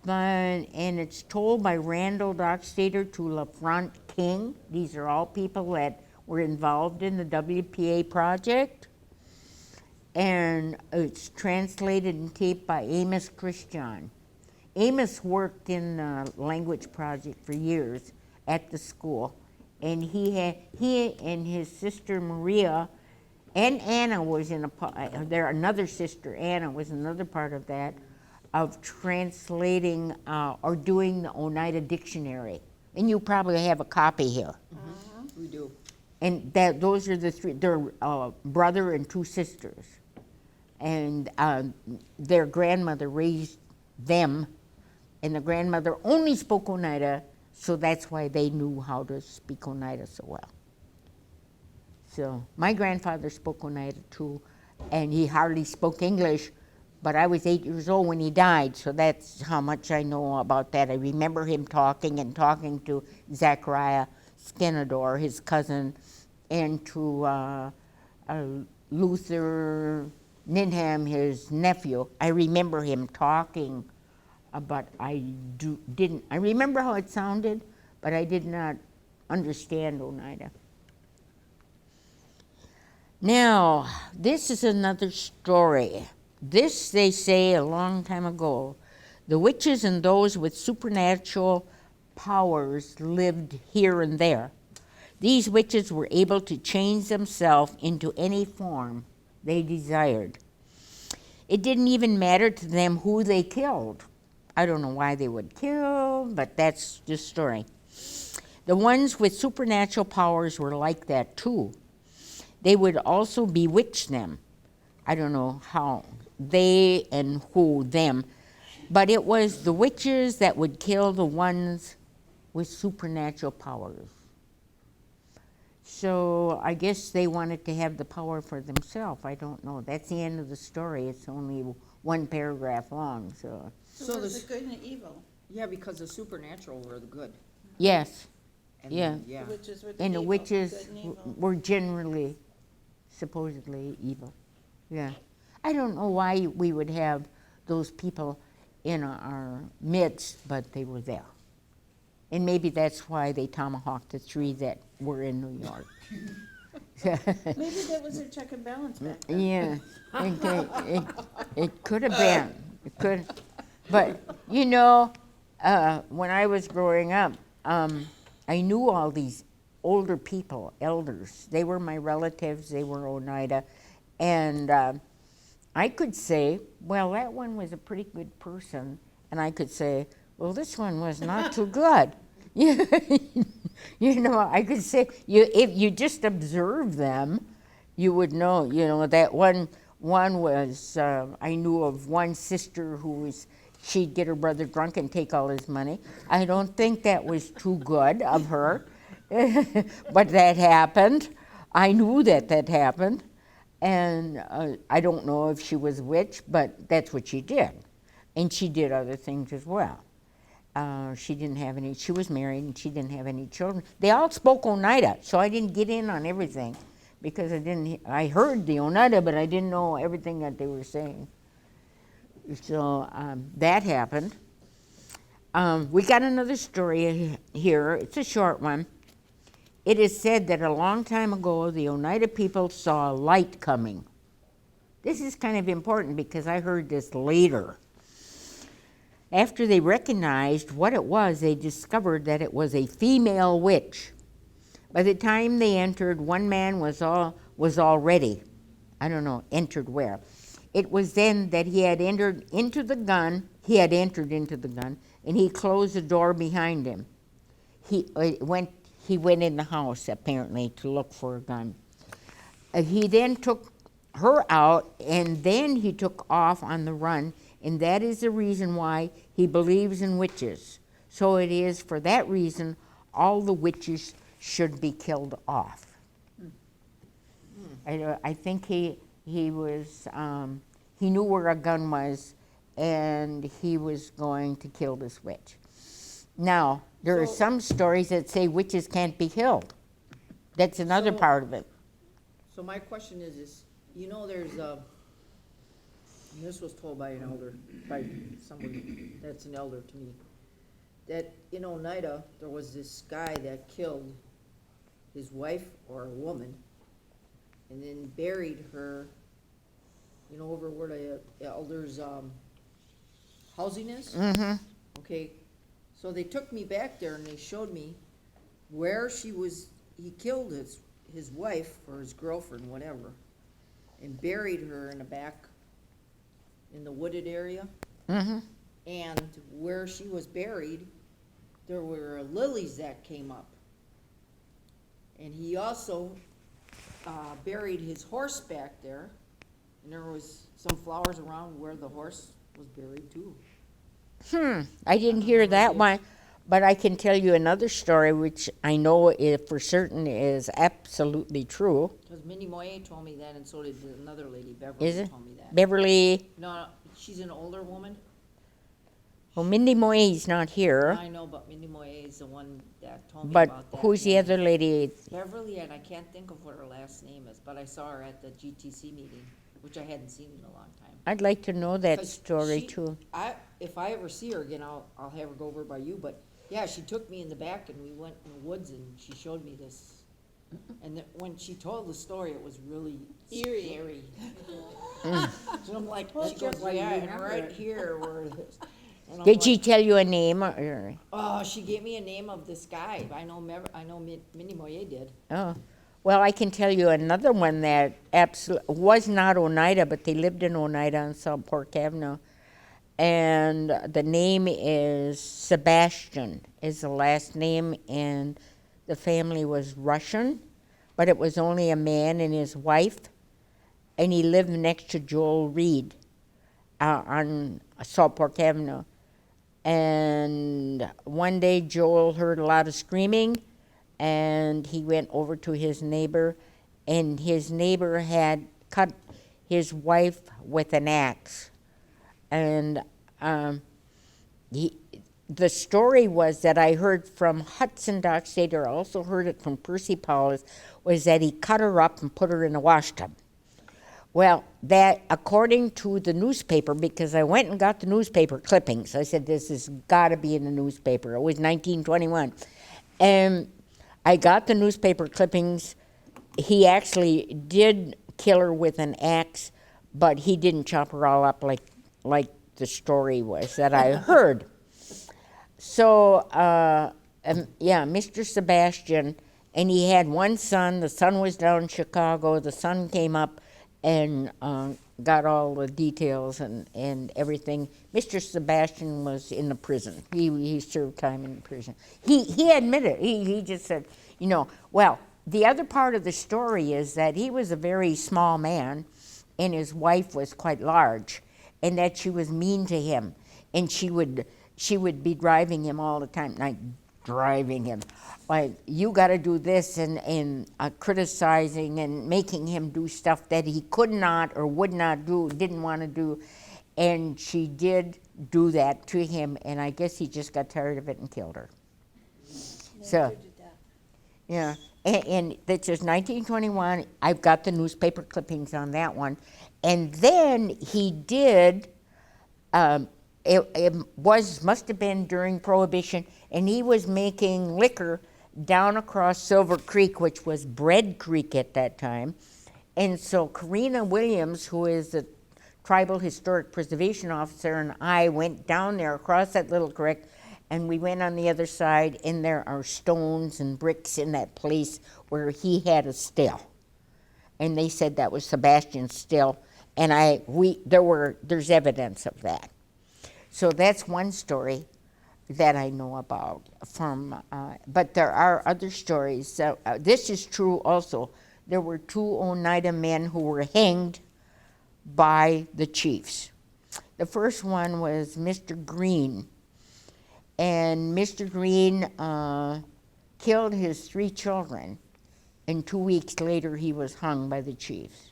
and it's told by Randall Dockstader to LaFront King. These are all people that were involved in the WPA project. And it's translated and taped by Amos Christian. Amos worked in the language project for years at the school, and he and his sister Maria and Anna was in another sister Anna was another part of that, of translating or doing the Oneida dictionary. And you probably have a copy here. We do. And those are the 3, they're brother and 2 sisters. And their grandmother raised them, and the grandmother only spoke Oneida, so that's why they knew how to speak Oneida so well. So my grandfather spoke Oneida too, and he hardly spoke English, but I was 8 years old when he died, so that's how much I know about that. I remember him talking to Zachariah Skenador, his cousin, and to Luther Ninham, his nephew. I remember him talking, but I remember how it sounded, but I did not understand Oneida. Now, this is another story. This, they say, a long time ago. The witches and those with supernatural powers lived here and there. These witches were able to change themselves into any form they desired. It didn't even matter to them who they killed. I don't know why they would kill, but that's the story. The ones with supernatural powers were like that too. They would also bewitch them. I don't know how, they and who, them, but it was the witches that would kill the ones with supernatural powers. So I guess they wanted to have the power for themselves. I don't know. That's the end of the story. It's only one paragraph long. So So So there's this- the good and the evil, Yeah, because the supernatural were the good. yes, And Yeah. Yeah. the witches were the and the evil, witches good and evil. were generally, supposedly evil. Yeah, I don't know why we would have those people in our midst, but they were there. And maybe that's why they tomahawked the three that were in New York. Maybe that was their check and balance back then. Yeah, it could have been. It could, but you know, when I was growing up, I knew all these older people, elders. They were my relatives. They were Oneida, and I could say, well, that one was a pretty good person, and I could say, well, this one was not too good. You know, I could say, if you just observe them, you would know. You know, that one was, I knew of one sister who was, she'd get her brother drunk and take all his money. I don't think that was too good of her, but that happened. I knew that happened. And I don't know if she was a witch, but that's what she did. And she did other things as well. She didn't have any, she was married and she didn't have any children. They all spoke Oneida, so I didn't get in on everything because I heard the Oneida, but I didn't know everything that they were saying. So that happened. We got another story here. It's a short one. It is said that a long time ago, the Oneida people saw a light coming. This is kind of important because I heard this later. After they recognized what it was, they discovered that it was a female witch. By the time they entered, one man was already, I don't know, entered where. It was then that he had entered into the gun, and he closed the door behind him. He went in the house, apparently, to look for a gun. He then took her out, and then he took off on the run, and that is the reason why he believes in witches. So it is for that reason all the witches should be killed off. I think he was, he knew where a gun was, and he was going to kill this witch. Now, there are So- some stories that say witches can't be killed. That's another So- part of it. So my question is, you know, there's and this was told by an elder, by somebody that's an elder to me, that in Oneida, there was this guy that killed his wife or a woman and then buried her, you know, over where the elders' housing is? Mm-hmm. Okay, so they took me back there and they showed me where he killed his wife or his girlfriend, whatever, and buried her in the back, in the wooded area. Mm-hmm. And where she was buried, there were lilies that came up. And he also buried his horse back there, and there was some flowers around where the horse was buried too. I didn't hear that one, but I can tell you another story which I know for certain is absolutely true. Because Minnie Moye told me that, and so did another lady, Beverly, Is it? told me that. Beverly, No, she's an older woman. well, Mindy Moy's not here, I know, but Minnie Moye is the one that told me but about that. who's the other lady? Beverly, and I can't think of what her last name is, but I saw her at the GTC meeting, which I hadn't seen in a long time. I'd like to know that 'Cause story she- too. If I ever see her again, I'll have her go over by you, but yeah, she took me in the back and we went in the woods and she showed me this. And when she told the story, it was really Eerie. scary. Mm. So I'm like, she goes, yeah, and right here where it is. And I'm Did she like, tell you a name? Or, Oh, she gave me a name of this guy. I know Minnie Moye did. oh, well, I can tell you another one that was not Oneida, but they lived in Oneida on South Park Avenue. And the name is Sebastian, is the last name, and the family was Russian, but it was only a man and his wife, and he lived next to Joel Reed on Salt Park Avenue. And one day Joel heard a lot of screaming, and he went over to his neighbor, and his neighbor had cut his wife with an axe. And the story was that I heard from Hudson Dock Stater, I also heard it from Percy Paulus, was that he cut her up and put her in a wash tub. Well, that, according to the newspaper, because I went and got the newspaper clippings, I said, this has got to be in the newspaper. It was 1921. And I got the newspaper clippings. He actually did kill her with an axe, but he didn't chop her all up like the story was that I heard. So, yeah, Mr. Sebastian, and he had one son. The son was down in Chicago. The son came up and got all the details and everything. Mr. Sebastian was in the prison. He served time in the prison. He admitted, he just said, you know, well, the other part of the story is that he was a very small man and his wife was quite large, and that she was mean to him, and she would be driving him all the time, like driving him, like, you got to do this, and criticizing and making him do stuff that he could not or would not do, didn't want to do. And she did do that to him, and I guess he just got tired of it and killed her. So, yeah, and that's just 1921. I've got the newspaper clippings on that one. And then he did, it must have been during Prohibition, and he was making liquor down across Silver Creek, which was Bread Creek at that time. And so Karina Williams, who is the Tribal Historic Preservation Officer, and I went down there across that little creek, and we went on the other side, and there are stones and bricks in that place where he had a still. And they said that was Sebastian's still, and there's evidence of that. So that's one story that I know about from, but there are other stories. This is true also. There were 2 Oneida men who were hanged by the chiefs. The first one was Mr. Green, and Mr. Green killed his 3 children, and 2 weeks later he was hung by the chiefs.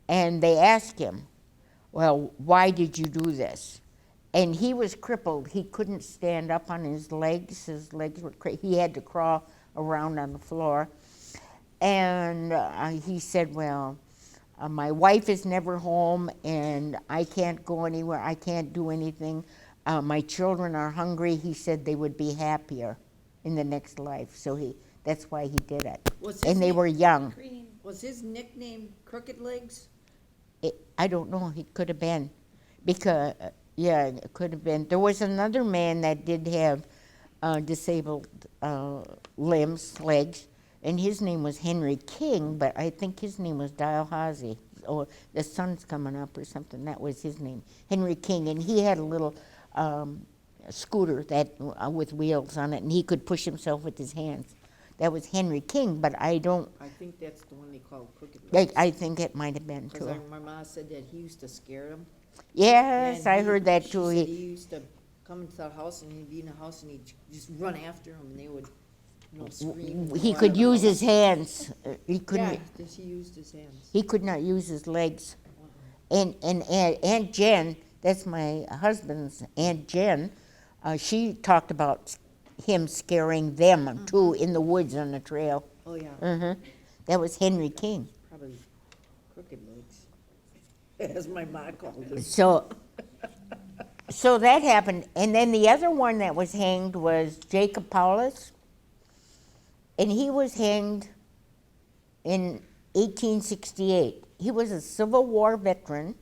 And they asked him, well, why did you do this? And he was crippled. He couldn't stand up on his legs. His legs were he had to crawl around on the floor. And he said, well, my wife is never home, and I can't go anywhere. I can't do anything. My children are hungry. He said they would be happier in the next life. So that's why he did it. And they were young. Was his nickname Crooked Legs? I don't know. It could have been. Because... yeah, it could have been. There was another man that did have disabled legs, and his name was Henry King, but I think his name was Dalhousie, or the sun's coming up or something. That was his name, Henry King, and he had a little scooter that with wheels on it, and he could push himself with his hands. That was Henry King, but I don't. I think that's the one they called Crooked Legs. I think it might have been too. Because my mom said that he used to scare them. Yes, I heard that too. She said he used to come into the house, and he'd be in the house, and he'd just run after them, and they would, scream. He could use his hands. He couldn't. Yeah, he used his hands. He could not use his legs. And Aunt Jen, that's my husband's Aunt Jen, she talked about him scaring them too in the woods on the trail. Oh, yeah. That was Henry King. Probably Crooked Legs, as my mom called it. So that happened. And then the other one that was hanged was Jacob Paulus. And he was hanged in 1868. He was a Civil War veteran.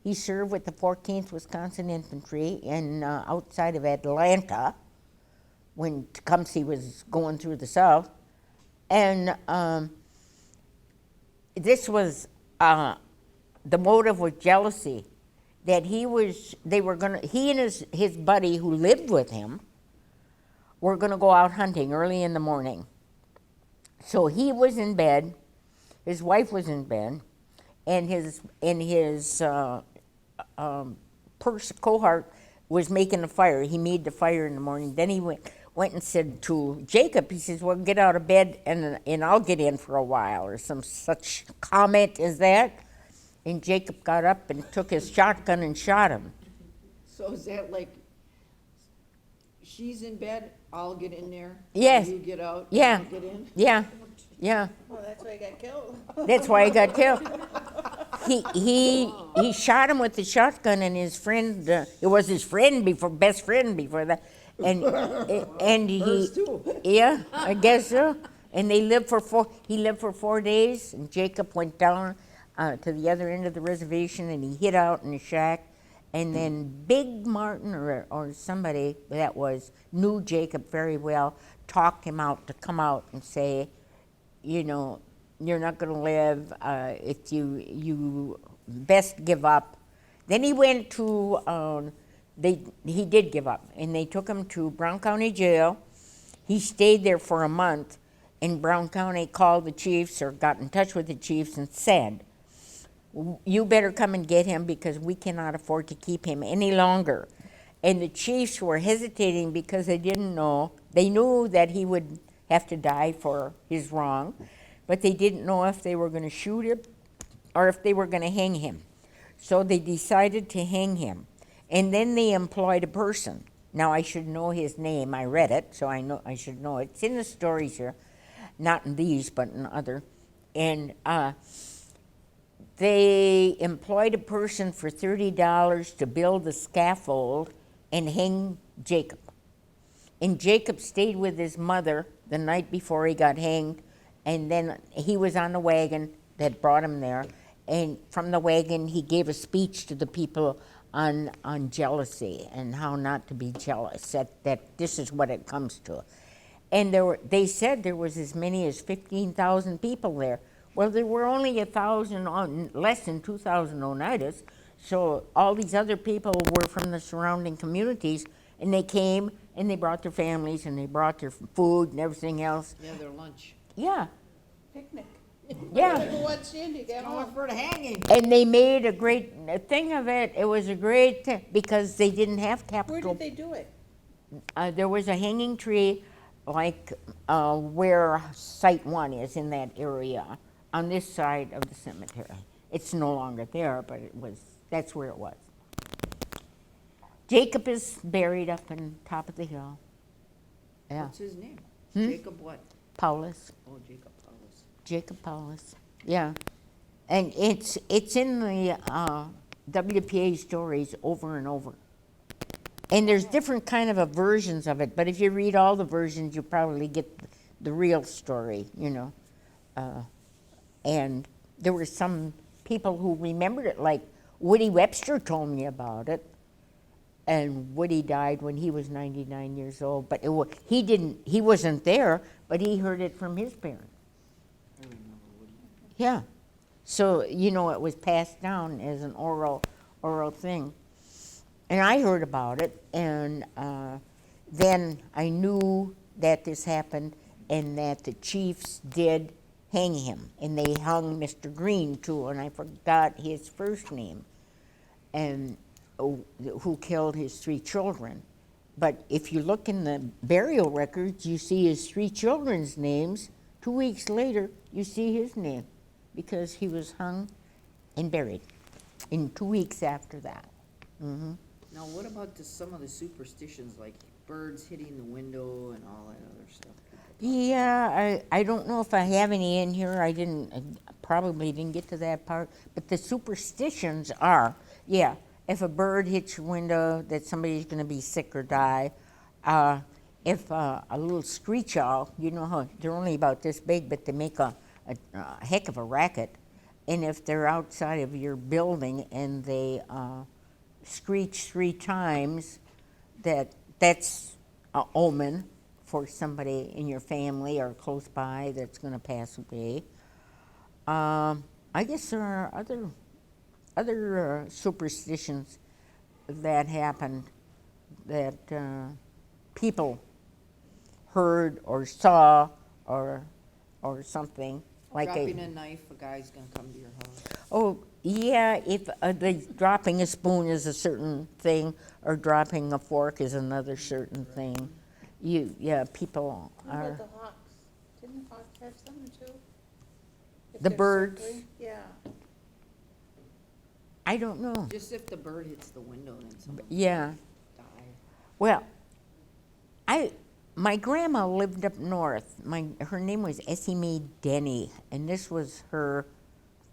He served with the 14th Wisconsin Infantry outside of Atlanta when Tecumseh was going through the South. And this was, the motive was jealousy, that he and his buddy who lived with him were gonna go out hunting early in the morning. So he was in bed, his wife was in bed, and his cohort was making a fire. He made the fire in the morning. Then he went went and said to Jacob, he says, well, get out of bed and I'll get in for a while, or some such comment as that. And Jacob got up and took his shotgun and shot him. So is that like, she's in bed, I'll get in there? Yes. You get out, Yeah. I'll get in? Yeah, yeah. Well, that's why he got killed. That's why he got killed. He shot him with the shotgun, and his friend, it was his friend before, best friend before that, and he, Hers too. yeah, I guess so. And they lived for he lived for 4 days, and Jacob went down to the other end of the reservation, and he hid out in a shack, and then Big Martin or somebody that knew Jacob very well, talked him out to come out and say, you know, you're not going to live. If you best give up. Then he went to. He did give up, and they took him to Brown County Jail. He stayed there for a month, and Brown County called the chiefs or got in touch with the chiefs and said, "You better come and get him because we cannot afford to keep him any longer." And the chiefs were hesitating because they didn't know. They knew that he would have to die for his wrong, but they didn't know if they were going to shoot him or if they were going to hang him. So they decided to hang him. And then they employed a person. Now I should know his name. I read it, so I should know it. It's in the stories here, not in these, but in other. And they employed a person for $30 to build the scaffold and hang Jacob. And Jacob stayed with his mother the night before he got hanged, and then he was on the wagon that brought him there. And from the wagon, he gave a speech to the people on jealousy and how not to be jealous, that this is what it comes to. And they said there was as many as 15,000 people there. Well, there were only 1,000, less than 2,000 Oneidas, so all these other people were from the surrounding communities, and they came and they brought their families and they brought their food and everything else. Yeah, their lunch. Yeah, Picnic. yeah. Go watch Sandy get Going home. for the hanging. And they made a great thing of it. It was a great thing because they didn't have Where capital. did they do it? There was a hanging tree like where Site 1 is in that area on this side of the cemetery. It's no longer there, but that's where it was. Jacob is buried up on top of the hill. Yeah, What's his name? Hmm? Jacob what? Paulus. Oh, Jacob Paulus. Jacob Paulus. Yeah, and it's in the WPA stories over and over. And there's different kind of versions of it, but if you read all the versions, you probably get the real story, you know. And there were some people who remembered it, like Woody Webster told me about it. And Woody died when he was 99 years old, but he wasn't there, but he heard it from his parents. I remember Woody. Yeah. So, you know, it was passed down as an oral thing. And I heard about it, and then I knew that this happened and that the chiefs did hang him. And they hung Mr. Green, too, and I forgot his first name, and who killed his 3 children. But if you look in the burial records, you see his 3 children's names. 2 weeks later, you see his name, because he was hung and buried in 2 weeks after that. Mm-hmm. Now, what about some of the superstitions, like birds hitting the window and all that other stuff? Yeah, I don't know if I have any in here. I probably didn't get to that part. But the superstitions are, yeah, if a bird hits your window, that somebody's going to be sick or die. If a little screech owl, you know how they're only about this big, but they make a heck of a racket. And if they're outside of your building and they screech 3 times, that's an omen for somebody in your family or close by that's going to pass away. I guess there are other superstitions that happened that people heard or saw or something. Like Dropping a knife, a guy's gonna come to your house. Oh, yeah, if dropping a spoon is a certain thing, or dropping a fork is another certain thing. people What are, about the hawks? Didn't the hawks have something too? If The they're birds. circling? Yeah. I don't know. Just if the bird hits the window, then someone Yeah, die. well, my grandma lived up north. Her name was Essie Mae Denny, and this was her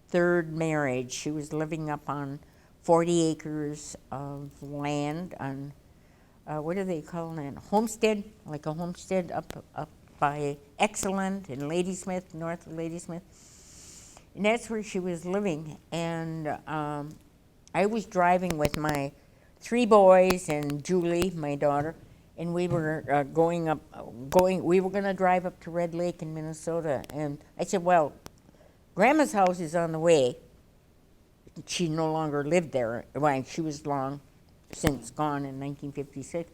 third marriage. She was living up on 40 acres of land on, what do they call that? Homestead, like a homestead up by Excellent and Ladysmith, north of Ladysmith. And that's where she was living. And I was driving with my 3 boys and Julie, my daughter, and we were we were going to drive up to Red Lake in Minnesota. And I said, well, Grandma's house is on the way. She no longer lived there. Well, she was long since gone in 1956.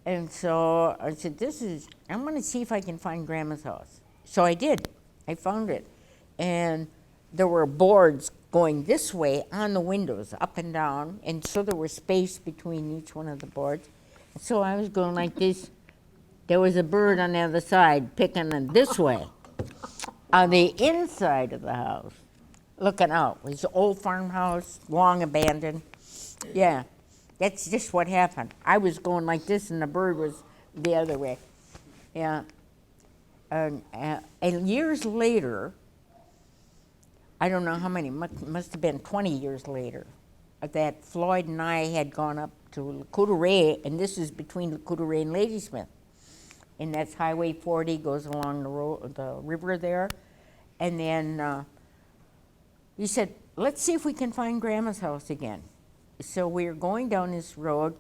And so I said, I'm going to see if I can find Grandma's house. So I did. I found it. And there were boards going this way on the windows, up and down. And so there was space between each one of the boards. So I was going like this. There was a bird on the other side picking them this way. On the inside of the house, looking out, it was an old farmhouse, long abandoned. Yeah, that's just what happened. I was going like this, and the bird was the other way. Yeah, and years later, I don't know how many, must have been 20 years later, that Floyd and I had gone up to Lacoudray, and this is between Lacoudray and Ladysmith. And that's Highway 40, goes along the river there. And then he said, let's see if we can find Grandma's house again. So we were going down this road,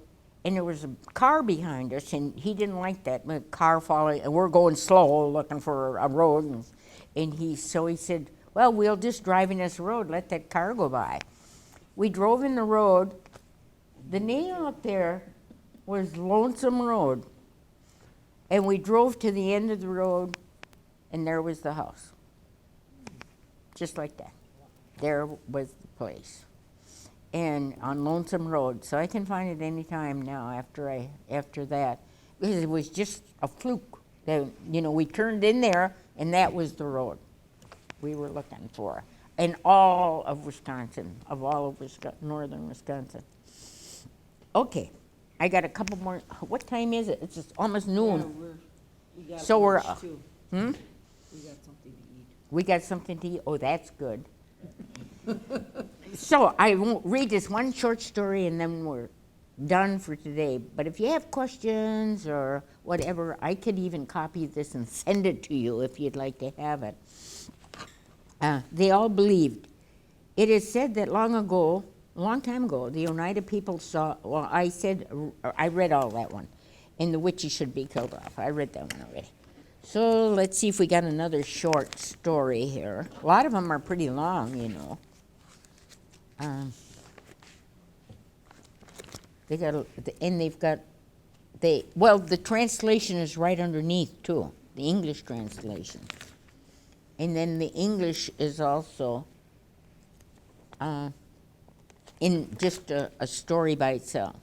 and there was a car behind us, and he didn't like that, the car following, and we're going slow, looking for a road. So he said, well, we'll just drive in this road, let that car go by. We drove in the road. The name up there was Lonesome Road. And we drove to the end of the road, and there was the house. Just like that. There was the place. And on Lonesome Road. So I can find it any time now after that. Because it was just a fluke. We turned in there, and that was the road we were looking for. In all of Wisconsin, northern Wisconsin. Okay. I got a couple more. What time is it? It's just almost noon. We got So we're, lunch, too. We We got something to eat. got something to eat. Oh, that's good. So I won't read this one short story, and then we're done for today. But if you have questions or whatever, I could even copy this and send it to you if you'd like to have it. They all believed. It is said that long time ago, the Oneida people saw, well, I read all that one, and the witches should be killed off. I read that one already. So let's see if we got another short story here. A lot of them are pretty long, the translation is right underneath too, the English translation. And then the English is also in just a story by itself.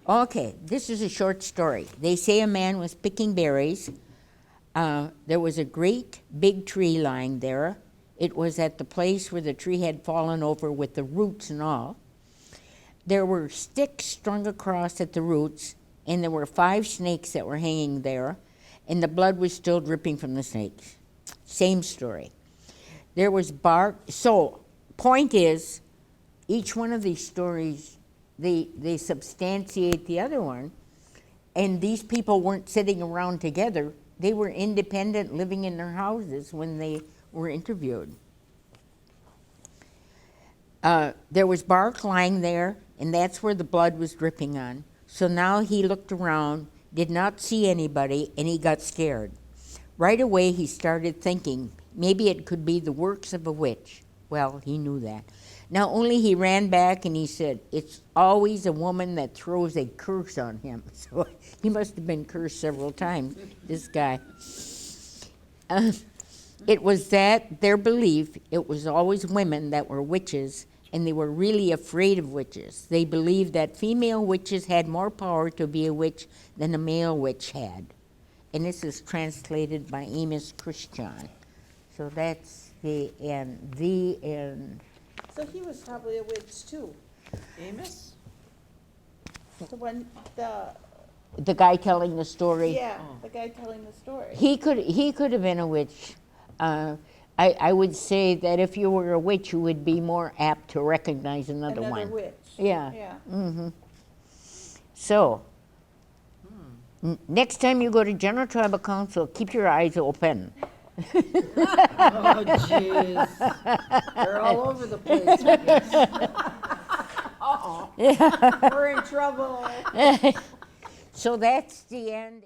Okay, this is a short story. They say a man was picking berries. There was a great big tree lying there. It was at the place where the tree had fallen over with the roots and all. There were sticks strung across at the roots, and there were 5 snakes that were hanging there, and the blood was still dripping from the snakes. Same story. There was bark. So, point is, each one of these stories, they substantiate the other one, and these people weren't sitting around together. They were independent, living in their houses when they were interviewed. There was bark lying there, and that's where the blood was dripping on. So now he looked around, did not see anybody, and he got scared. Right away he started thinking, maybe it could be the works of a witch. Well, he knew that. Now only he ran back and he said, it's always a woman that throws a curse on him. So he must have been cursed several times, this guy. It was that, their belief, it was always women that were witches and they were really afraid of witches. They believed that female witches had more power to be a witch than a male witch had. And this is translated by Amos Christian. So that's the end. The end. So he was probably a witch too. Amos? The one, The guy telling the story. yeah, the guy telling the story. He could have been a witch. I would say that if you were a witch, you would be more apt to recognize another one. Another witch. Yeah. Yeah. So, next time you go to General Tribal Council, keep your eyes open. Oh, jeez. They're all over the place. I guess. Uh-oh. We're in trouble. So that's the end.